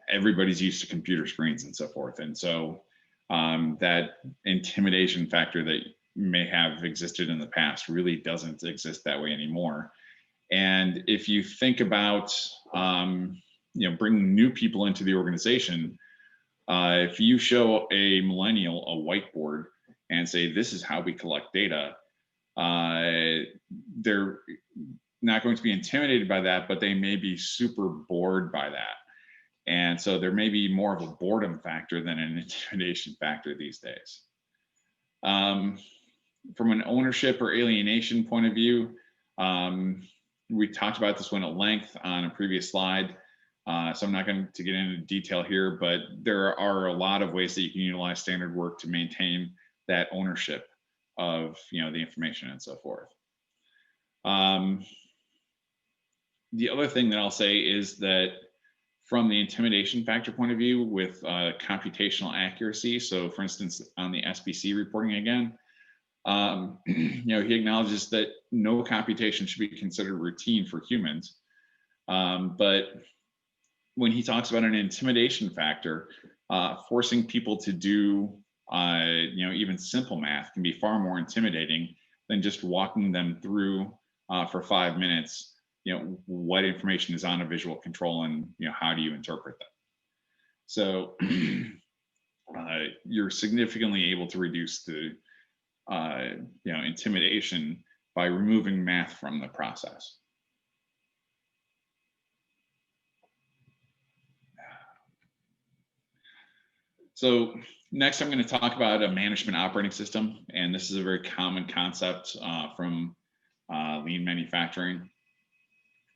A: Everybody's used to computer screens and so forth. And so that intimidation factor that may have existed in the past really doesn't exist that way anymore. And if you think about, bringing new people into the organization, if you show a millennial a whiteboard and say, this is how we collect data, they're not going to be intimidated by that, but they may be super bored by that. And so there may be more of a boredom factor than an intimidation factor these days. From an ownership or alienation point of view, we talked about this one at length on a previous slide. So I'm not going to get into detail here, but there are a lot of ways that you can utilize standard work to maintain that ownership of the information and so forth. The other thing that I'll say is that from the intimidation factor point of view with computational accuracy, so for instance, on the SBC reporting again, he acknowledges that no computation should be considered routine for humans, but when he talks about an intimidation factor, forcing people to do even simple math can be far more intimidating than just walking them through for 5 minutes, what information is on a visual control and how do you interpret that. So you're significantly able to reduce the intimidation by removing math from the process. So next, I'm going to talk about a management operating system, and this is a very common concept from lean manufacturing.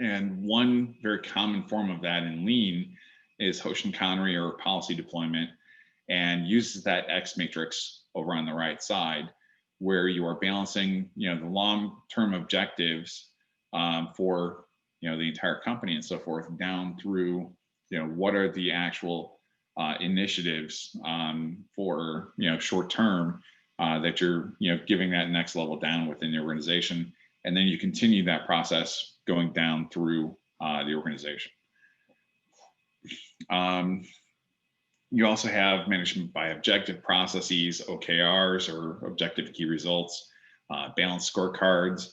A: And one very common form of that in lean is Hoshin Connery or policy deployment, and uses that X matrix over on the right side, where you are balancing, the long-term objectives for, the entire company and so forth, down through, what are the actual initiatives for, short term that you're, giving that next level down within the organization, and then you continue that process going down through the organization. You also have management by objective processes, OKRs or objective key results, balanced scorecards,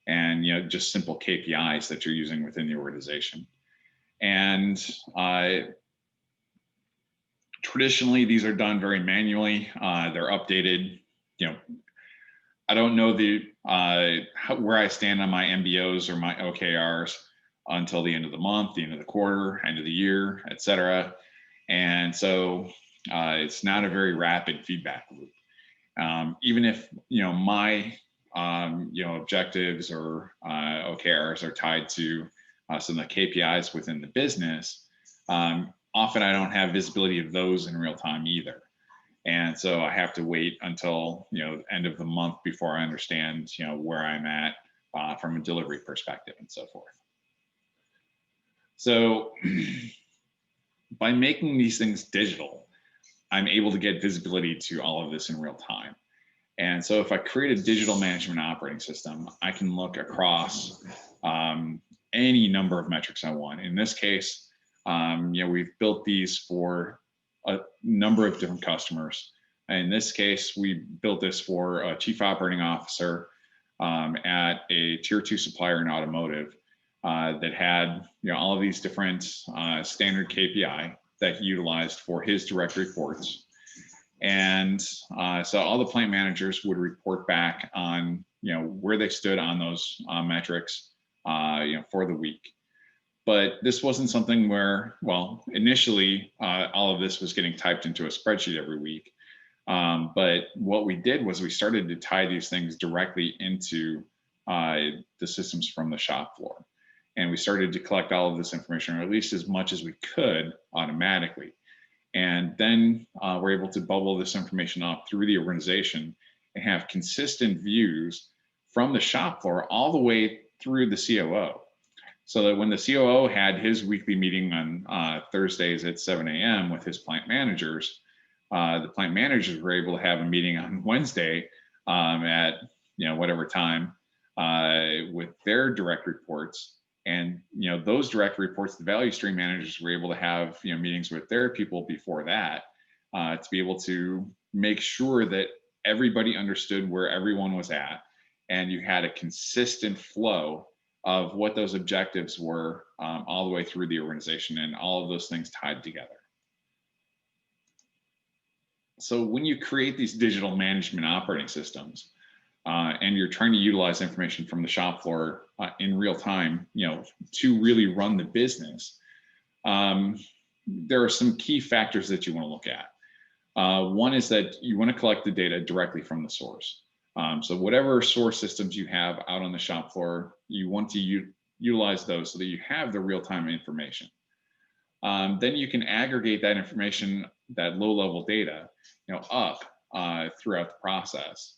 A: and just simple KPIs that you're using within the organization. And traditionally, these are done very manually. They're updated. I don't know where I stand on my MBOs or my OKRs until the end of the month, the end of the quarter, end of the year, et cetera. And so it's not a very rapid feedback loop. Even if my objectives or OKRs are tied to some of the KPIs within the business, often I don't have visibility of those in real time either. And so I have to wait until end of the month before I understand where I'm at from a delivery perspective and so forth. So by making these things digital, I'm able to get visibility to all of this in real time. And so if I create a digital management operating system, I can look across any number of metrics I want. In this case, we've built these for a number of different customers. In this case, we built this for a chief operating officer at a tier 2 supplier in automotive that had all of these different standard KPI that he utilized for his direct reports. And so all the plant managers would report back on where they stood on those metrics for the week. But this wasn't something where, initially all of this was getting typed into a spreadsheet every week. But what we did was we started to tie these things directly into the systems from the shop floor. And we started to collect all of this information, or at least as much as we could automatically. And then we're able to bubble this information up through the organization and have consistent views from the shop floor all the way through the COO. So that when the COO had his weekly meeting on Thursdays at 7 a.m. with his plant managers, the plant managers were able to have a meeting on Wednesday at whatever time with their direct reports. And those direct reports, the value stream managers were able to have meetings with their people before that to be able to make sure that everybody understood where everyone was at, and you had a consistent flow of what those objectives were all the way through the organization, and all of those things tied together. So when you create these digital management operating systems, and you're trying to utilize information from the shop floor in real time, to really run the business, there are some key factors that you want to look at. One is that you want to collect the data directly from the source. So whatever source systems you have out on the shop floor, you want to utilize those so that you have the real-time information. Then you can aggregate that information, that low-level data, up throughout the process.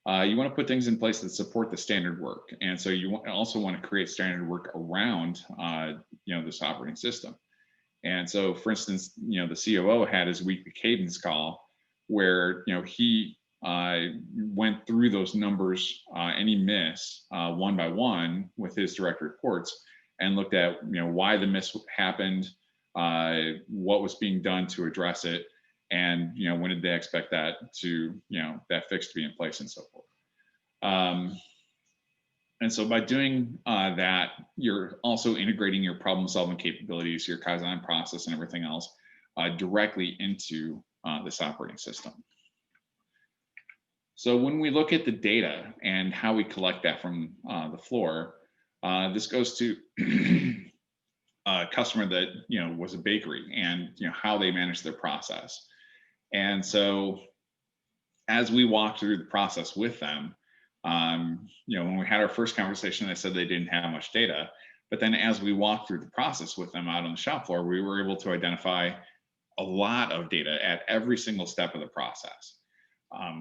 A: You want to put things in place that support the standard work, and so you also want to create standard work around this operating system. And so, for instance, the COO had his weekly cadence call where he went through those numbers, any miss, one by one with his direct reports, and looked at why the miss happened, what was being done to address it, and when did they expect that to that fix to be in place and so forth. And so by doing that, you're also integrating your problem solving capabilities, your Kaizen process, and everything else directly into this operating system. So when we look at the data and how we collect that from the floor, this goes to a customer that was a bakery, and how they managed their process. And so as we walked through the process with them, when we had our first conversation, they said they didn't have much data. But then as we walked through the process with them out on the shop floor, we were able to identify a lot of data at every single step of the process,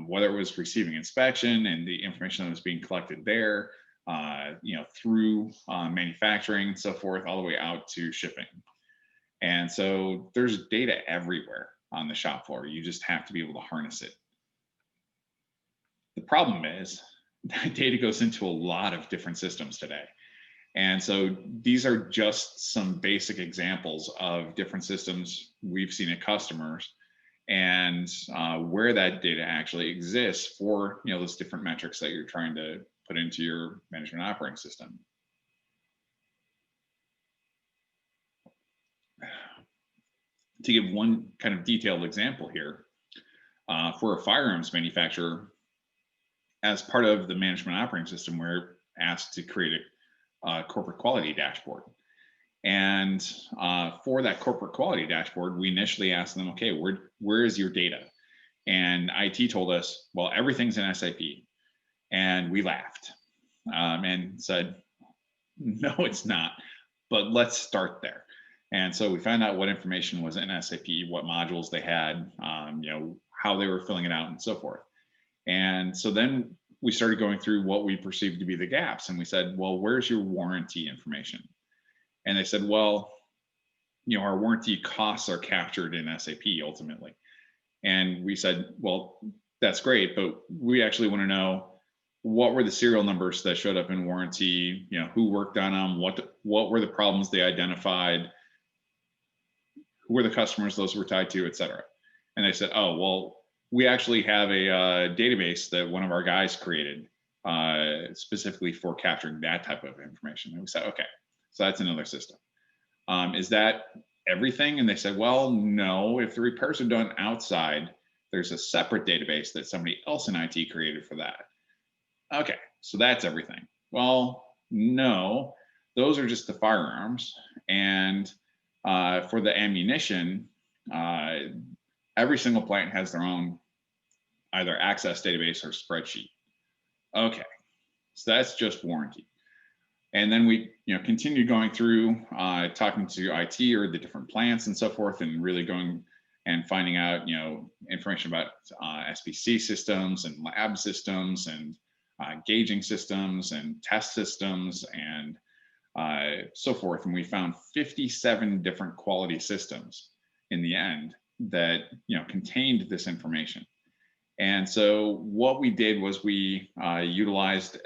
A: whether it was receiving inspection and the information that was being collected there, through manufacturing and so forth, all the way out to shipping. And so there's data everywhere on the shop floor. You just have to be able to harness it. The problem is that data goes into a lot of different systems today. And so these are just some basic examples of different systems we've seen at customers, and where that data actually exists for those different metrics that you're trying to put into your management operating system. To give one kind of detailed example here, for a firearms manufacturer, as part of the management operating system, we're asked to create a corporate quality dashboard. And for that corporate quality dashboard, we initially asked them, okay, where is your data? And IT told us, well, everything's in SAP. And we laughed and said, no, it's not, but let's start there. And so we found out what information was in SAP, what modules they had, how they were filling it out and so forth. And so then we started going through what we perceived to be the gaps. And we said, well, where's your warranty information? And they said, well, our warranty costs are captured in SAP ultimately. And we said, well, that's great, but we actually want to know what were the serial numbers that showed up in warranty, who worked on them, what were the problems they identified, who were the customers those were tied to, et cetera. And they said, oh, well, we actually have a database that one of our guys created specifically for capturing that type of information. And we said, okay, so that's another system. Is that everything? And they said, well, no, if the repairs are done outside, there's a separate database that somebody else in IT created for that. Okay, so that's everything. Well, no, those are just the firearms. And for the ammunition, every single plant has their own either access database or spreadsheet. Okay, so that's just warranty. And then we continued going through talking to IT or the different plants and so forth, and really going and finding out information about SPC systems and lab systems and gauging systems and test systems and so forth. And we found 57 different quality systems in the end that contained this information. And so what we did was we utilized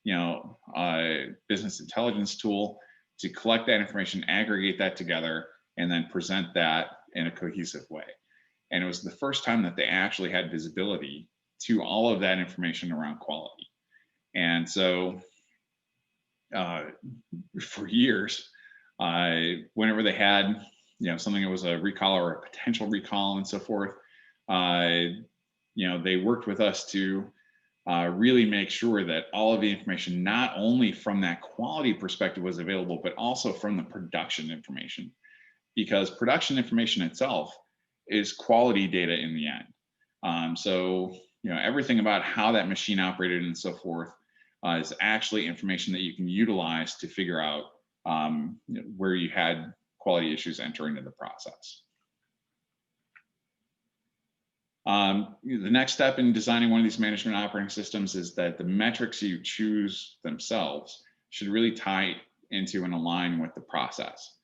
A: a business intelligence tool to collect that information, aggregate that together, and then present that in a cohesive way. And it was the first time that they actually had visibility to all of that information around quality. And so for years, whenever they had something that was a recall or a potential recall and so forth, they worked with us to really make sure that all of the information, not only from that quality perspective, was available, but also from the production information, because production information itself is quality data in the end. So everything about how that machine operated and so forth is actually information that you can utilize to figure out where you had quality issues enter into the process. The next step in designing one of these management operating systems is that the metrics you choose themselves should really tie into and align with the process.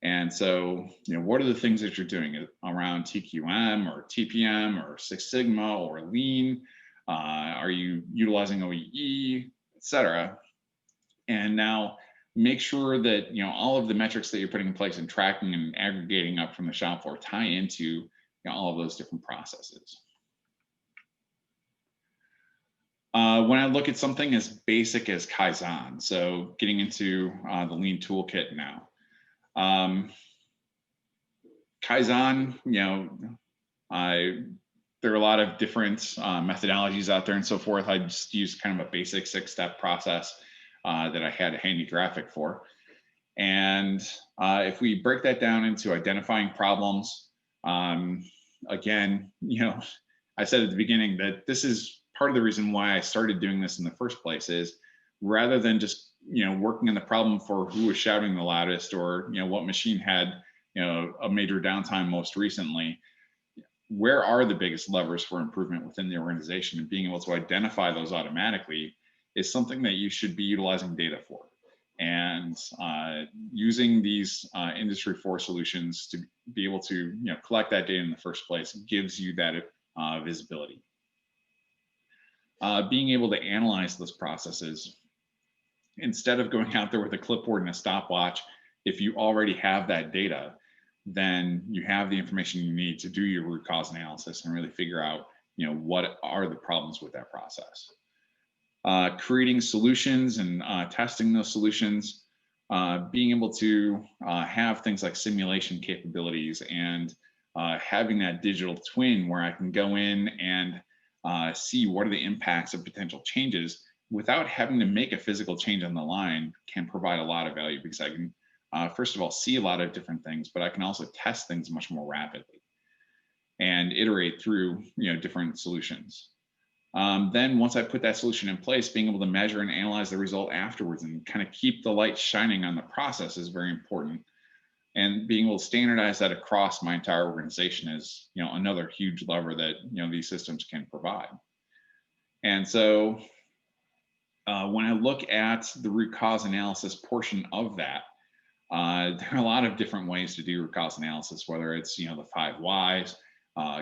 A: And so, what are the things that you're doing around TQM or TPM or Six Sigma or Lean? Are you utilizing OEE, et cetera? And now make sure that all of the metrics that you're putting in place and tracking and aggregating up from the shop floor tie into all of those different processes. When I look at something as basic as Kaizen, so getting into the Lean toolkit now, Kaizen, there are a lot of different methodologies out there and so forth. I just used kind of a basic 6-step process that I had a handy graphic for. And if we break that down into identifying problems, again, I said at the beginning that this is part of the reason why I started doing this in the first place, is rather than just working on the problem for who was shouting the loudest, or what machine had a major downtime most recently, where are the biggest levers for improvement within the organization, and being able to identify those automatically is something that you should be utilizing data for. And using these industry 4 solutions to be able to collect that data in the first place gives you that visibility. Being able to analyze those processes instead of going out there with a clipboard and a stopwatch, if you already have that data, then you have the information you need to do your root cause analysis and really figure out what are the problems with that process. Creating solutions and testing those solutions, being able to have things like simulation capabilities, and having that digital twin where I can go in and see what are the impacts of potential changes without having to make a physical change on the line, can provide a lot of value, because I can first of all see a lot of different things, but I can also test things much more rapidly and iterate through different solutions. Then once I put that solution in place, being able to measure and analyze the result afterwards and kind of keep the light shining on the process is very important. And being able to standardize that across my entire organization is another huge lever that these systems can provide. And so when I look at the root cause analysis portion of that, there are a lot of different ways to do root cause analysis, whether it's the 5 whys,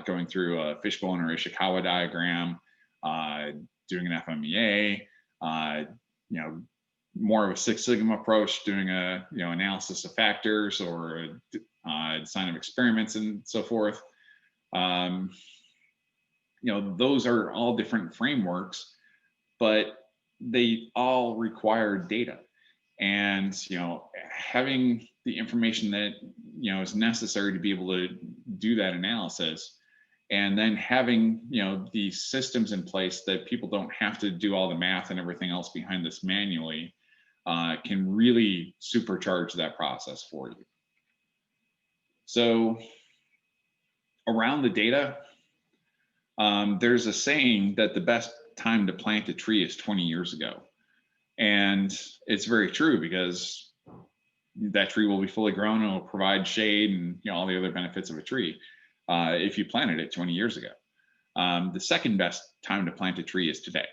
A: going through a fishbone or Ishikawa diagram, doing an FMEA, more of a 6 Sigma approach, doing a analysis of factors, or design of experiments and so forth. Those are all different frameworks, but they all require data. And having the information that is necessary to be able to do that analysis, and then having these systems in place that people don't have to do all the math and everything else behind this manually, can really supercharge that process for you. So around the data, there's a saying that the best time to plant a tree is 20 years ago. And it's very true, because that tree will be fully grown and will provide shade and all the other benefits of a tree if you planted it 20 years ago. The second best time to plant a tree is today.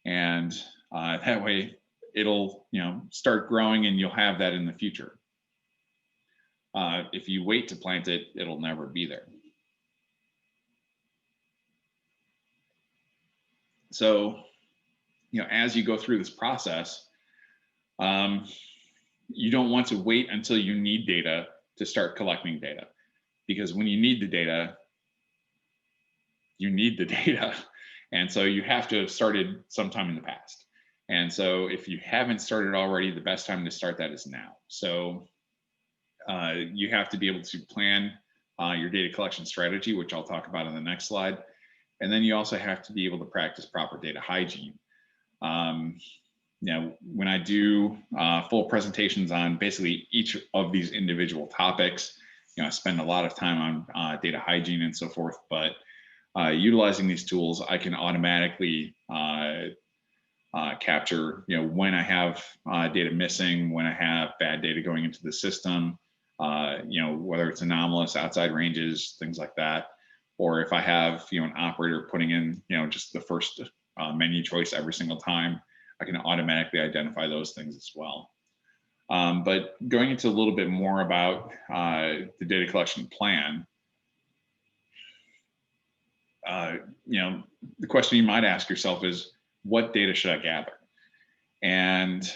A: And that way it'll start growing and you'll have that in the future. If you wait to plant it, it'll never be there. So as you go through this process, you don't want to wait until you need data to start collecting data, because when you need the data, you need the data. And so you have to have started sometime in the past. And so if you haven't started already, the best time to start that is now. So you have to be able to plan your data collection strategy, which I'll talk about in the next slide. And then you also have to be able to practice proper data hygiene. When I do full presentations on basically each of these individual topics, I spend a lot of time on data hygiene and so forth, but utilizing these tools, I can automatically capture, when I have data missing, when I have bad data going into the system, whether it's anomalous, outside ranges, things like that. Or if I have, an operator putting in, just the first menu choice every single time, I can automatically identify those things as well. But going into a little bit more about the data collection plan, the question you might ask yourself is, what data should I gather? And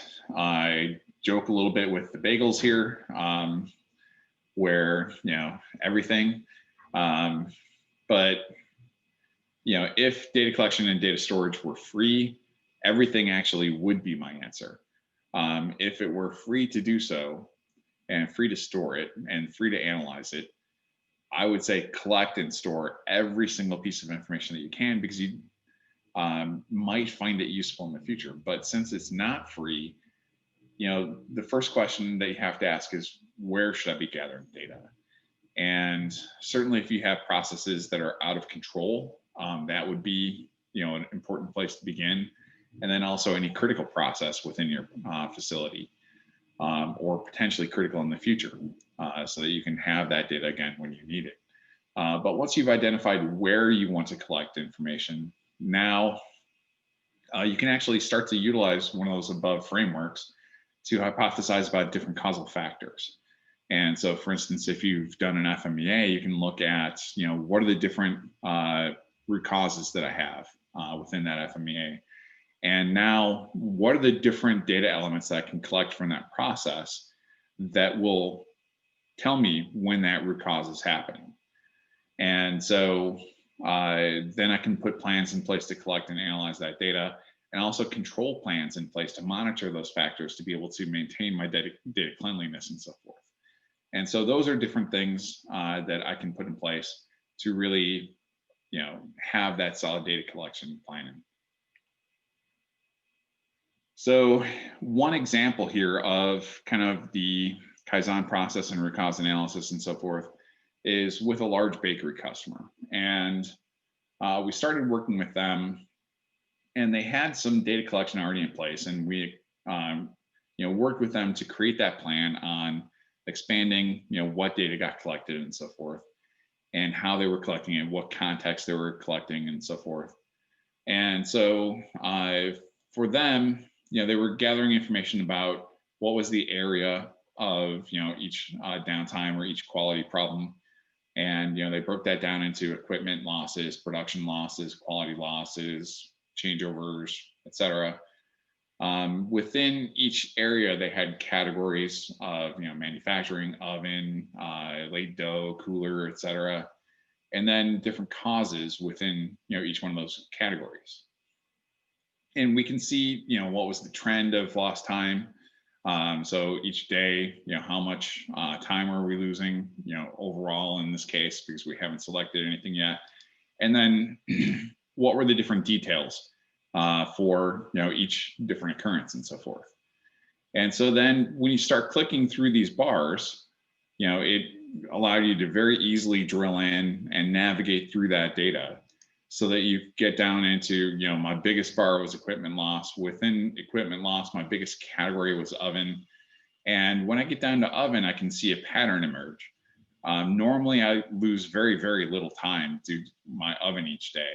A: joke a little bit with the bagels here, where, everything. But, if data collection and data storage were free, everything actually would be my answer. If it were free to do so and free to store it and free to analyze it, I would say collect and store every single piece of information that you can, because you might find it useful in the future. But since it's not free, the first question that you have to ask is, where should I be gathering data? And certainly if you have processes that are out of control, that would be, an important place to begin. And then also any critical process within your facility, or potentially critical in the future, so that you can have that data again when you need it. But once you've identified where you want to collect information, now you can actually start to utilize one of those above frameworks to hypothesize about different causal factors. And so, for instance, if you've done an FMEA, you can look at, what are the different root causes that I have within that FMEA? And now, what are the different data elements that I can collect from that process that will tell me when that root cause is happening? And so then I can put plans in place to collect and analyze that data, and also control plans in place to monitor those factors to be able to maintain my data cleanliness and so forth. And so those are different things that I can put in place to really, have that solid data collection planning. So one example here of kind of the Kaizen process and root cause analysis and so forth is with a large bakery customer. And we started working with them, and they had some data collection already in place. And we, worked with them to create that plan on expanding, what data got collected and so forth, and how they were collecting it, what context they were collecting and so forth. And so for them, they were gathering information about what was the area of, each downtime or each quality problem. And, they broke that down into equipment losses, production losses, quality losses, changeovers, et cetera. Within each area, they had categories of, manufacturing, oven, laid dough, cooler, et cetera, and then different causes within, each one of those categories. And we can see, what was the trend of lost time. So each day, how much time are we losing, overall in this case, because we haven't selected anything yet. And then what were the different details for, each different occurrence and so forth. And so then when you start clicking through these bars, it allowed you to very easily drill in and navigate through that data, so that you get down into, my biggest bar was equipment loss. Within equipment loss, my biggest category was oven. And when I get down to oven, I can see a pattern emerge. Normally, I lose very, very little time to my oven each day.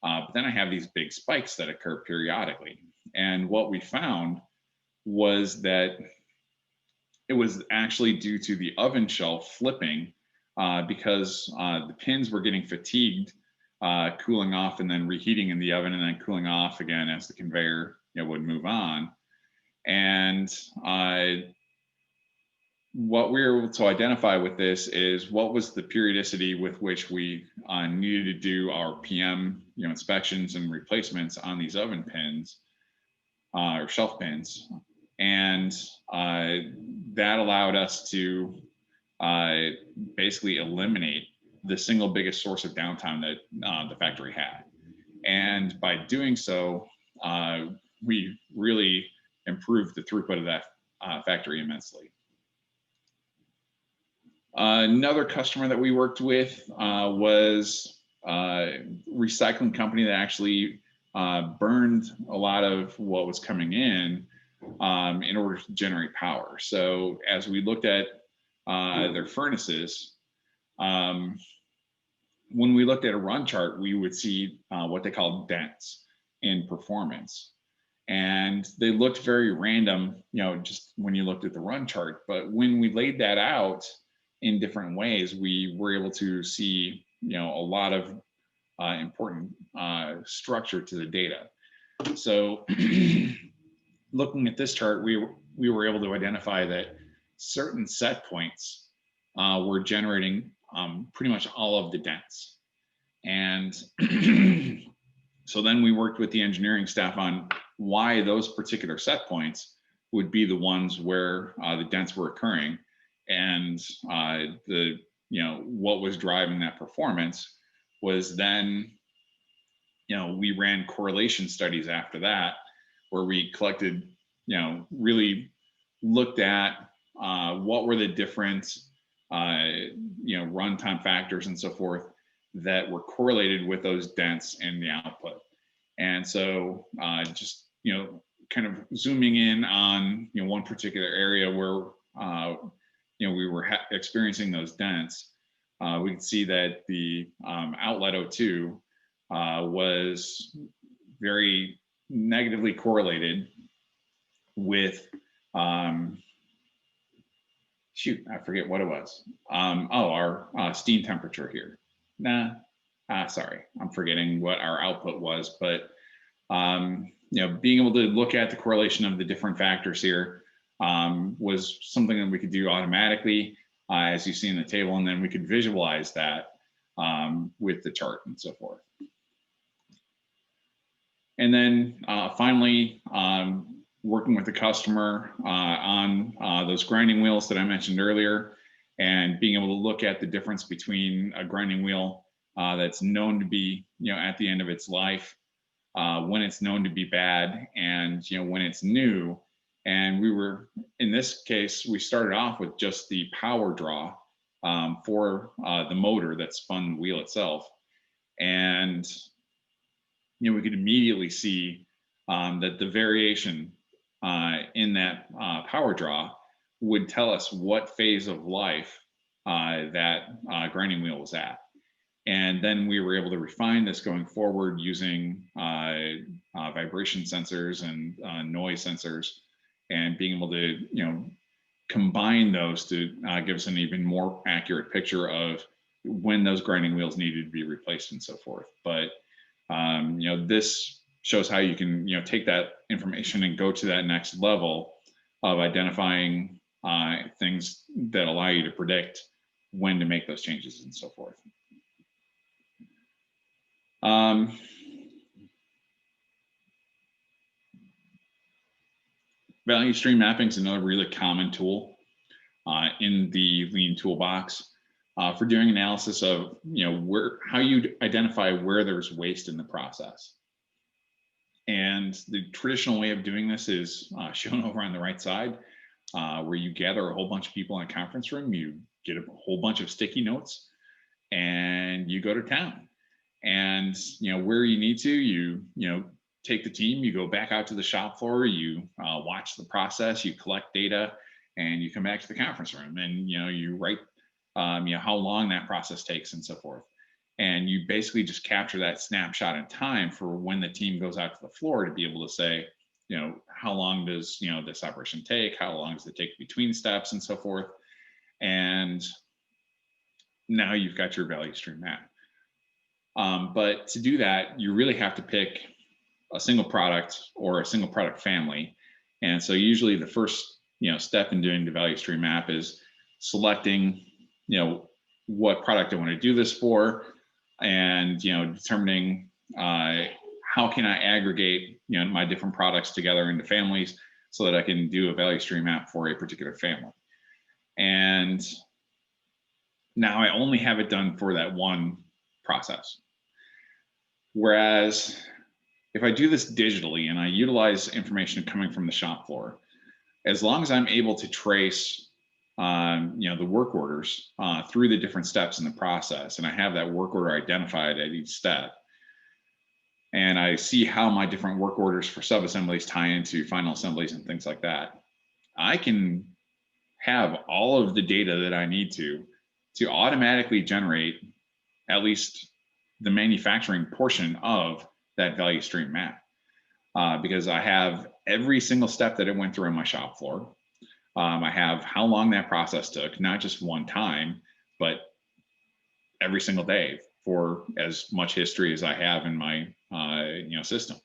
A: But then I have these big spikes that occur periodically. And what we found was that it was actually due to the oven shelf flipping, because the pins were getting fatigued, cooling off and then reheating in the oven, and then cooling off again as the conveyor would move on. And what we were able to identify with this is what was the periodicity with which we needed to do our PM inspections and replacements on these oven pins or shelf pins. And that allowed us to basically eliminate the single biggest source of downtime that the factory had. And by doing so, we really improved the throughput of that factory immensely. Another customer that we worked with was a recycling company that actually burned a lot of what was coming in order to generate power. So as we looked at their furnaces, when we looked at a run chart, we would see what they called dents in performance. And they looked very random, just when you looked at the run chart. But when we laid that out in different ways, we were able to see, a lot of important structure to the data. So looking at this chart, we we were able to identify that certain set points were generating pretty much all of the dents. And so then we worked with the engineering staff on why those particular set points would be the ones where the dents were occurring, and what was driving that performance was then, we ran correlation studies after that, where we collected, really looked at what were the different, runtime factors and so forth that were correlated with those dents in the output. And so just, kind of zooming in on, one particular area where, we were experiencing those dents, we could see that the outlet O2 was very negatively correlated with, shoot, I forget what it was. Our steam temperature here. Sorry, I'm forgetting what our output was, but being able to look at the correlation of the different factors here was something that we could do automatically, as you see in the table, and then we could visualize that with the chart and so forth. And then finally, working with the customer on those grinding wheels that I mentioned earlier, and being able to look at the difference between a grinding wheel that's known to be, at the end of its life, when it's known to be bad, and when it's new. And we were, in this case, we started off with just the power draw for the motor that spun the wheel itself, and we could immediately see that the variation in that power draw would tell us what phase of life that grinding wheel was at. And then we were able to refine this going forward using vibration sensors and noise sensors, and being able to combine those to give us an even more accurate picture of when those grinding wheels needed to be replaced and so forth. But this shows how you can take that information and go to that next level of identifying things that allow you to predict when to make those changes and so forth. Value stream mapping is another really common tool in the Lean toolbox for doing analysis of how you identify where there's waste in the process. And the traditional way of doing this is shown over on the right side, where you gather a whole bunch of people in a conference room, you get a whole bunch of sticky notes, and you go to town. And where you need to, you take the team, you go back out to the shop floor, you watch the process, you collect data, and you come back to the conference room, and you write how long that process takes and so forth. And you basically just capture that snapshot in time for when the team goes out to the floor to be able to say, how long does this operation take? How long does it take between steps and so forth? And now you've got your value stream map. But to do that, you really have to pick a single product or a single product family. And so usually the first step in doing the value stream map is selecting what product I want to do this for, and determining how can I aggregate my different products together into families so that I can do a value stream map for a particular family. And now I only have it done for that one process. Whereas if I do this digitally and I utilize information coming from the shop floor, as long as I'm able to trace the work orders through the different steps in the process, and I have that work order identified at each step, and I see how my different work orders for sub-assemblies tie into final assemblies and things like that, I can have all of the data that I need to automatically generate at least the manufacturing portion of that value stream map, because I have every single step that it went through on my shop floor. I have how long that process took, not just one time, but every single day for as much history as I have in my system.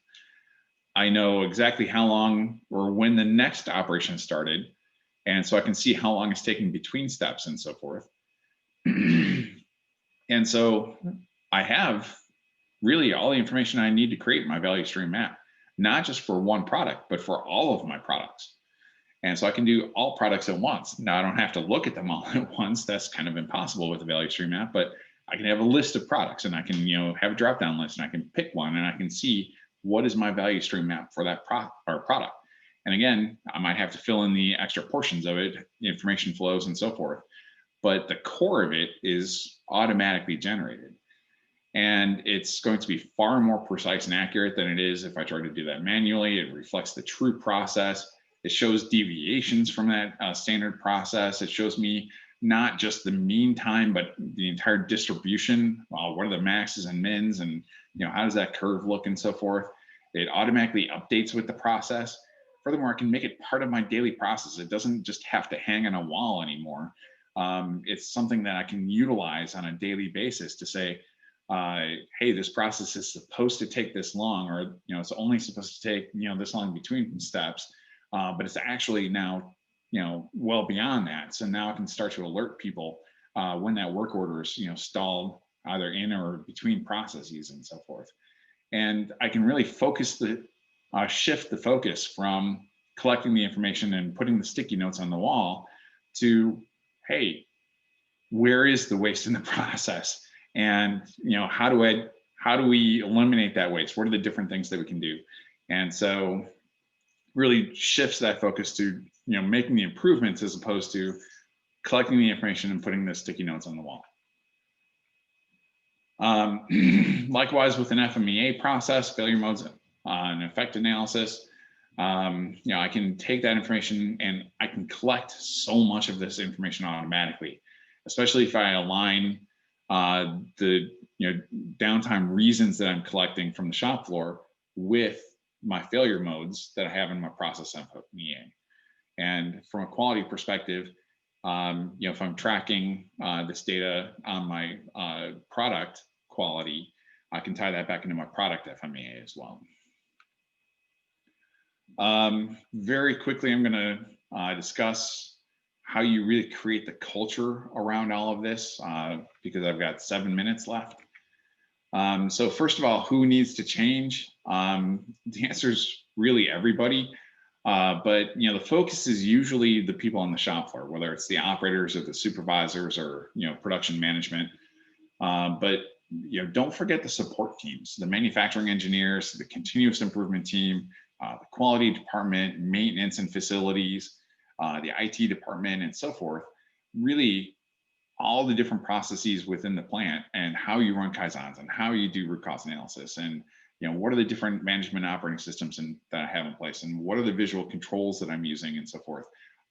A: I know exactly how long or when the next operation started. And so I can see how long it's taking between steps and so forth. And so I have really all the information I need to create my value stream map, not just for one product, but for all of my products. And so I can do all products at once. Now I don't have to look at them all at once. That's kind of impossible with the value stream map, but I can have a list of products and I can, have a drop down list and I can pick one and I can see what is my value stream map for that product. And again, I might have to fill in the extra portions of it, information flows and so forth, but the core of it is automatically generated. And it's going to be far more precise and accurate than it is if I try to do that manually. It reflects the true process. It shows deviations from that standard process. It shows me not just the mean time, but the entire distribution. What are the maxes and mins, and how does that curve look and so forth. It automatically updates with the process. Furthermore, I can make it part of my daily process. It doesn't just have to hang on a wall anymore. It's something that I can utilize on a daily basis to say, hey, this process is supposed to take this long, or it's only supposed to take this long between steps, but it's actually now well beyond that. So now I can start to alert people when that work order is stalled either in or between processes and so forth. And I can really focus shift the focus from collecting the information and putting the sticky notes on the wall to, hey, where is the waste in the process? And how do we eliminate that waste? What are the different things that we can do? And so really shifts that focus to making the improvements as opposed to collecting the information and putting the sticky notes on the wall. Likewise with an FMEA process, failure modes and effect analysis, I can take that information and I can collect so much of this information automatically, especially if I align the downtime reasons that I'm collecting from the shop floor with my failure modes that I have in my process FMEA. And from a quality perspective, if I'm tracking this data on my product quality, I can tie that back into my product FMEA as well. Very quickly, I'm going to discuss how you really create the culture around all of this, because I've got 7 minutes left. So first of all, who needs to change? The answer is really everybody. But the focus is usually the people on the shop floor, whether it's the operators or the supervisors or production management. But don't forget the support teams, the manufacturing engineers, the continuous improvement team, the quality department, maintenance and facilities, the IT department, and so forth. Really, all the different processes within the plant and how you run Kaizens and how you do root cause analysis, and what are the different management operating systems that I have in place, and what are the visual controls that I'm using and so forth.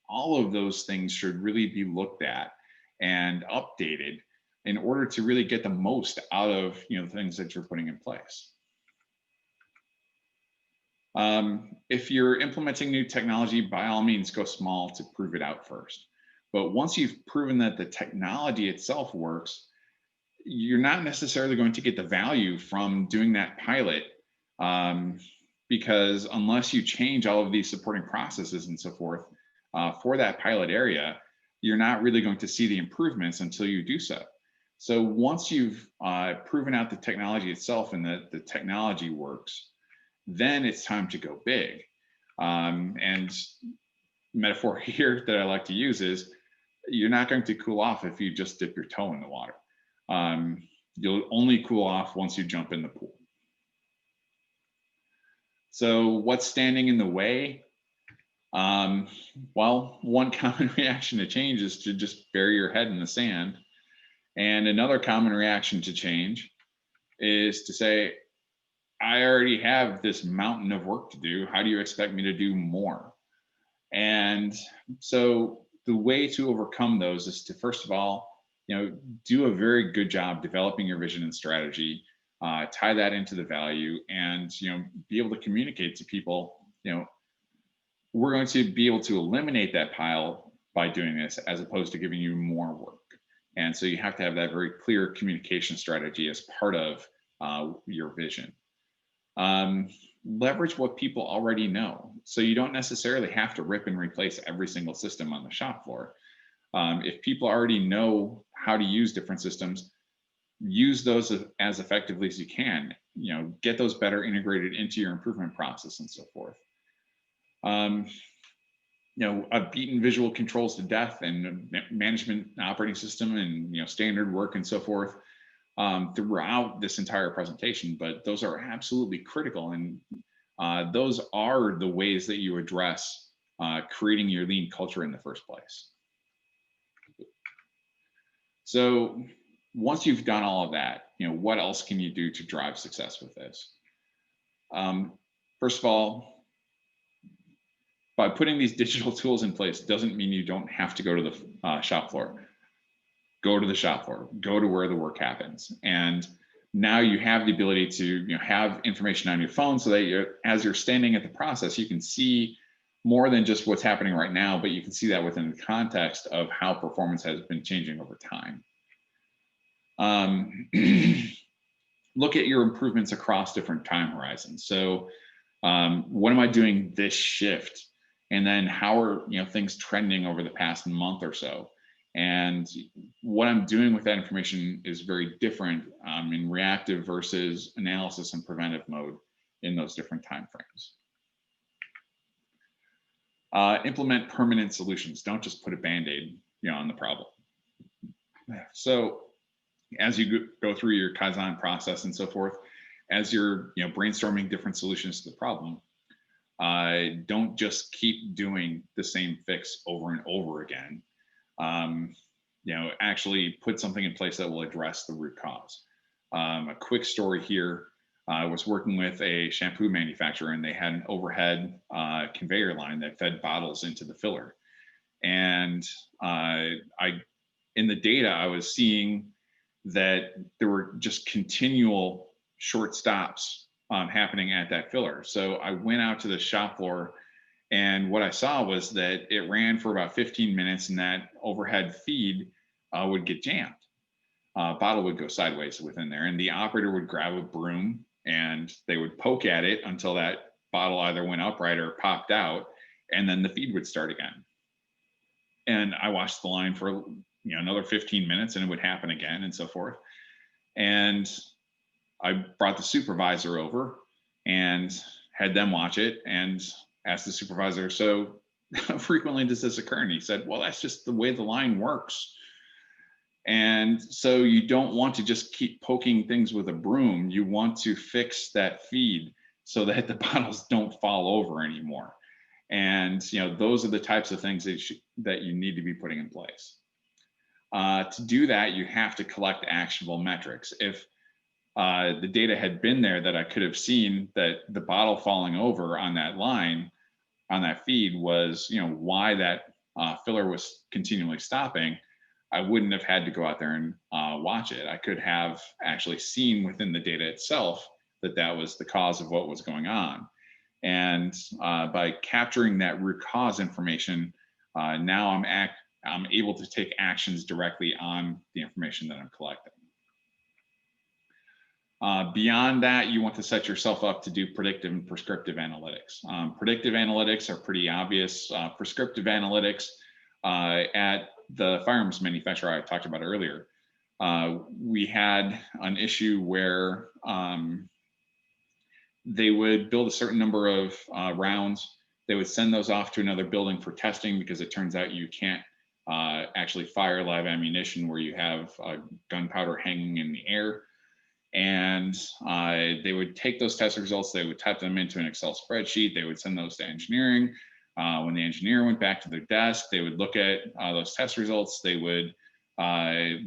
A: All of those things should really be looked at and updated in order to really get the most out of the things that you're putting in place. If you're implementing new technology, by all means, go small to prove it out first. But once you've proven that the technology itself works, you're not necessarily going to get the value from doing that pilot, because unless you change all of these supporting processes and so forth for that pilot area, you're not really going to see the improvements until you do so. So once you've proven out the technology itself and that the technology works, then it's time to go big. And metaphor here that I like to use is, you're not going to cool off if you just dip your toe in the water. You'll only cool off once you jump in the pool. So what's standing in the way? Well, one common reaction to change is to just bury your head in the sand. And another common reaction to change is to say, I already have this mountain of work to do. How do you expect me to do more? And so the way to overcome those is to, first of all, do a very good job developing your vision and strategy, tie that into the value, and be able to communicate to people, we're going to be able to eliminate that pile by doing this, as opposed to giving you more work. And so you have to have that very clear communication strategy as part of your vision. Leverage what people already know. So you don't necessarily have to rip and replace every single system on the shop floor. If people already know how to use different systems, use those as effectively as you can. Get those better integrated into your improvement process and so forth. I've beaten visual controls to death and management operating system and standard work and so forth throughout this entire presentation, but those are absolutely critical, and those are the ways that you address creating your lean culture in the first place. So once you've done all of that, what else can you do to drive success with this? First of all, by putting these digital tools in place doesn't mean you don't have to go to the shop floor. Go to the shop floor, go to where the work happens. And now you have the ability to have information on your phone so that as you're standing at the process, you can see more than just what's happening right now, but you can see that within the context of how performance has been changing over time. Look at your improvements across different time horizons. So what am I doing this shift? And then how are things trending over the past month or so? And what I'm doing with that information is very different in reactive versus analysis and preventive mode in those different time frames. Implement permanent solutions. Don't just put a Band-Aid on the problem. So as you go through your Kaizen process and so forth, as you're brainstorming different solutions to the problem, don't just keep doing the same fix over and over again. Actually put something in place that will address the root cause. A quick story here. I was working with a shampoo manufacturer, and they had an overhead conveyor line that fed bottles into the filler. And in the data, I was seeing that there were just continual short stops happening at that filler. So I went out to the shop floor, and what I saw was that it ran for about 15 minutes, and that overhead feed would get jammed. Bottle would go sideways within there, and the operator would grab a broom and they would poke at it until that bottle either went upright or popped out, and then the feed would start again. And I watched the line for another 15 minutes, and it would happen again and so forth. And I brought the supervisor over and had them watch it and asked the supervisor, so how frequently does this occur? And he said, well, that's just the way the line works. And so you don't want to just keep poking things with a broom. You want to fix that feed so that the bottles don't fall over anymore. And those are the types of things that you need to be putting in place. To do that, you have to collect actionable metrics. If the data had been there that I could have seen that the bottle falling over on that line, on that feed was, why that filler was continually stopping, I wouldn't have had to go out there and watch it. I could have actually seen within the data itself that that was the cause of what was going on. And by capturing that root cause information, now I'm able to take actions directly on the information that I'm collecting. Beyond that, you want to set yourself up to do predictive and prescriptive analytics. Predictive analytics are pretty obvious. Prescriptive analytics at the firearms manufacturer I talked about earlier, we had an issue where they would build a certain number of rounds. They would send those off to another building for testing, because it turns out you can't actually fire live ammunition where you have gunpowder hanging in the air. And they would take those test results, they would type them into an Excel spreadsheet, they would send those to engineering. When the engineer went back to their desk, they would look at those test results, they would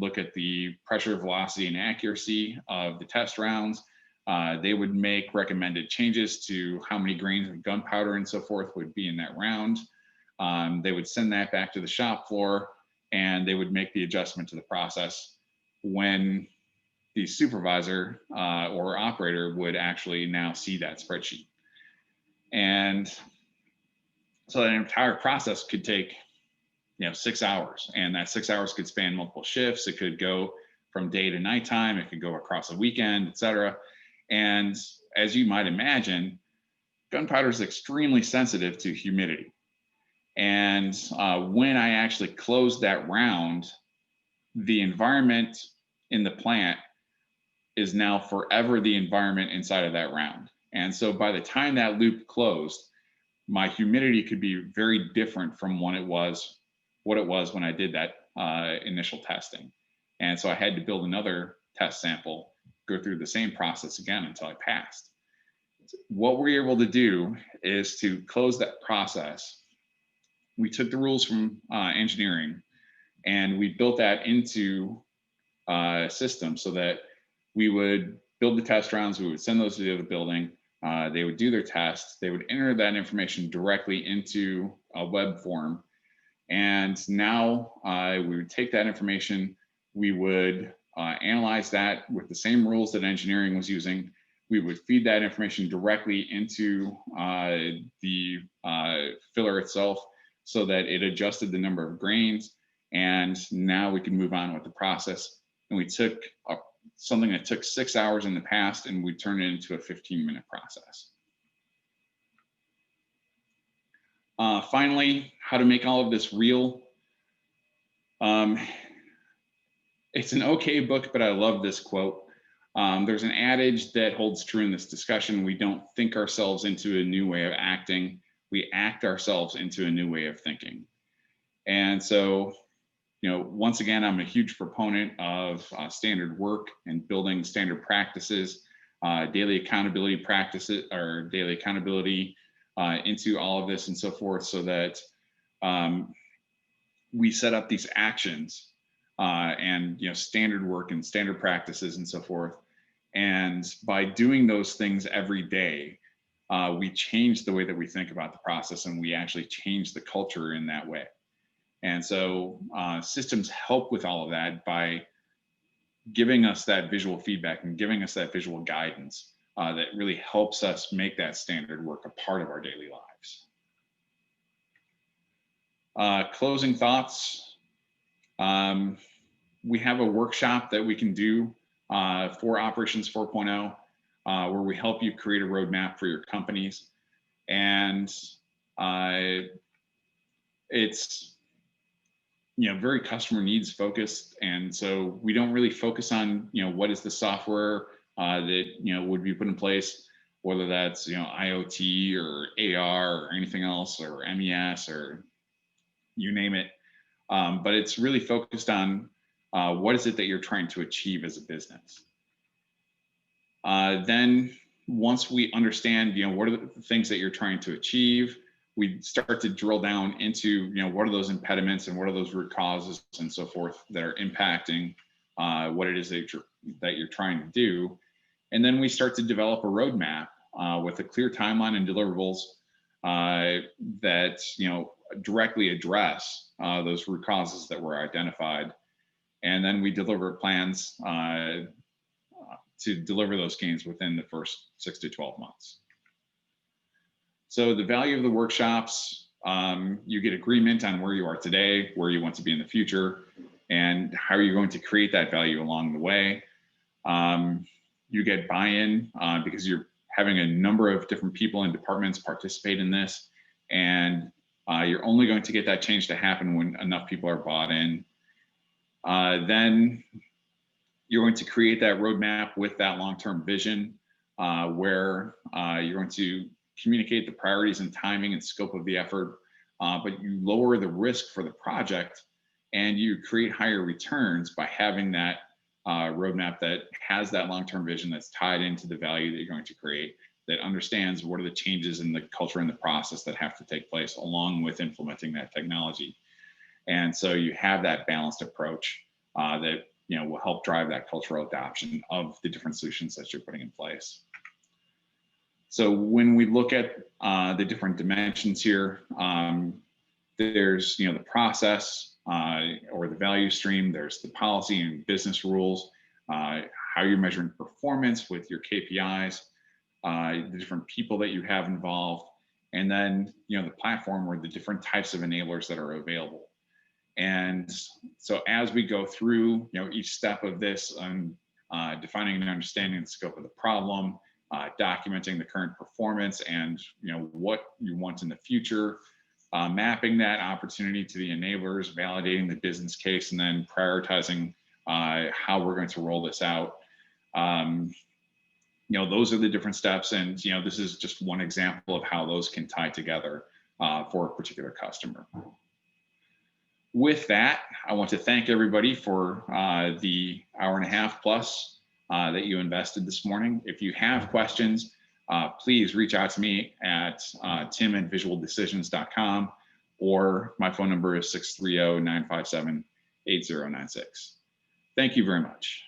A: look at the pressure, velocity, and accuracy of the test rounds. They would make recommended changes to how many grains of gunpowder and so forth would be in that round. They would send that back to the shop floor, and they would make the adjustment to the process when the supervisor or operator would actually now see that spreadsheet. And so that entire process could take 6 hours, and that 6 hours could span multiple shifts. It could go from day to nighttime, it could go across a weekend, et cetera. And as you might imagine, gunpowder is extremely sensitive to humidity. And when I actually closed that round, the environment in the plant is now forever the environment inside of that round. And so by the time that loop closed, my humidity could be very different from what it was when I did that initial testing. And so I had to build another test sample, go through the same process again until I passed. What we were able to do is to close that process. We took the rules from engineering and we built that into a system so that we would build the test rounds, we would send those to the other building, they would do their tests, they would enter that information directly into a web form. And now we would take that information, we would analyze that with the same rules that engineering was using. We would feed that information directly into the filler itself so that it adjusted the number of grains. And now we can move on with the process. And we took something that took 6 hours in the past and we turned it into a 15-minute process. Finally, how to make all of this real. It's an okay book, but I love this quote. There's an adage that holds true in this discussion. We don't think ourselves into a new way of acting. We act ourselves into a new way of thinking. And so, once again, I'm a huge proponent of standard work and building standard practices, daily accountability practices, or daily accountability into all of this and so forth, so that we set up these actions and standard work and standard practices and so forth. And by doing those things every day, we change the way that we think about the process, and we actually change the culture in that way. And so systems help with all of that by giving us that visual feedback and giving us that visual guidance that really helps us make that standard work a part of our daily lives. Closing thoughts. We have a workshop that we can do for Operations 4.0 where we help you create a roadmap for your companies. And it's very customer needs focused. And so we don't really focus on, what is the software that, would be put in place, whether that's, IoT or AR or anything else, or MES or you name it. But it's really focused on what is it that you're trying to achieve as a business. Then once we understand, what are the things that you're trying to achieve, we start to drill down into, what are those impediments and what are those root causes and so forth that are impacting what it is that you're trying to do. And then we start to develop a roadmap with a clear timeline and deliverables that, directly address those root causes that were identified. And then we deliver plans to deliver those gains within the first 6 to 12 months. So the value of the workshops, you get agreement on where you are today, where you want to be in the future, and how you're going to create that value along the way. You get buy-in because you're having a number of different people and departments participate in this, and you're only going to get that change to happen when enough people are bought in. Then you're going to create that roadmap with that long-term vision where you're going to communicate the priorities and timing and scope of the effort, but you lower the risk for the project and you create higher returns by having that roadmap that has that long-term vision that's tied into the value that you're going to create, that understands what are the changes in the culture and the process that have to take place along with implementing that technology. And so you have that balanced approach that will help drive that cultural adoption of the different solutions that you're putting in place. So when we look at the different dimensions here, there's the process or the value stream, there's the policy and business rules, how you're measuring performance with your KPIs, the different people that you have involved, and then the platform or the different types of enablers that are available. And so as we go through each step of this, defining and understanding the scope of the problem, documenting the current performance and what you want in the future, mapping that opportunity to the enablers, validating the business case, and then prioritizing how we're going to roll this out. Those are the different steps, and this is just one example of how those can tie together for a particular customer. With that, I want to thank everybody for the hour and a half plus that you invested this morning. If you have questions, please reach out to me at tim@visualdecisions.com, or my phone number is 630-957-8096. Thank you very much.